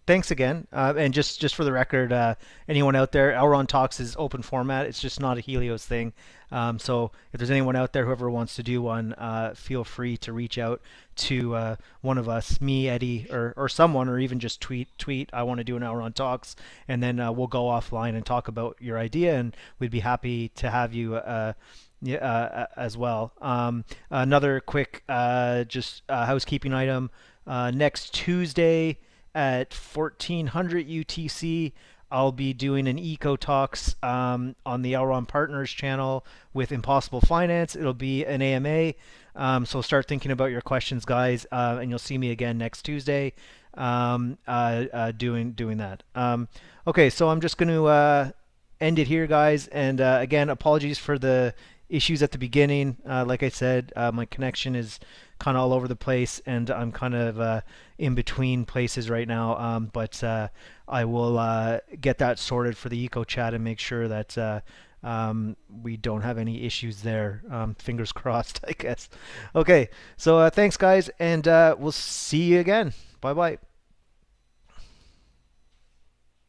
thanks again. And just for the record, anyone out there, Elrond Talks is open format. It's just not a Helios thing. So if there's anyone out there, whoever wants to do one, feel free to reach out to one of us, me, Eddie, or someone, or even just tweet, I want to do an Elrond Talks, and then we'll go offline and talk about your idea, and we'd be happy to have you as well. Another quick housekeeping item. Next Tuesday at 1400 UTC, I'll be doing an Eco Talks on the Elrond Partners channel with Impossible Finance. It'll be an AMA. So start thinking about your questions, guys, and you'll see me again next Tuesday doing that. Okay, so I'm just going to end it here, guys. And again, apologies for the issues at the beginning. Like I said, my connection is kind of all over the place, and I'm kind of in between places right now. But I will get that sorted for the Eco Chat and make sure that we don't have any issues there. Fingers crossed, I guess. Okay, so thanks, guys, and we'll see you again. Bye-bye.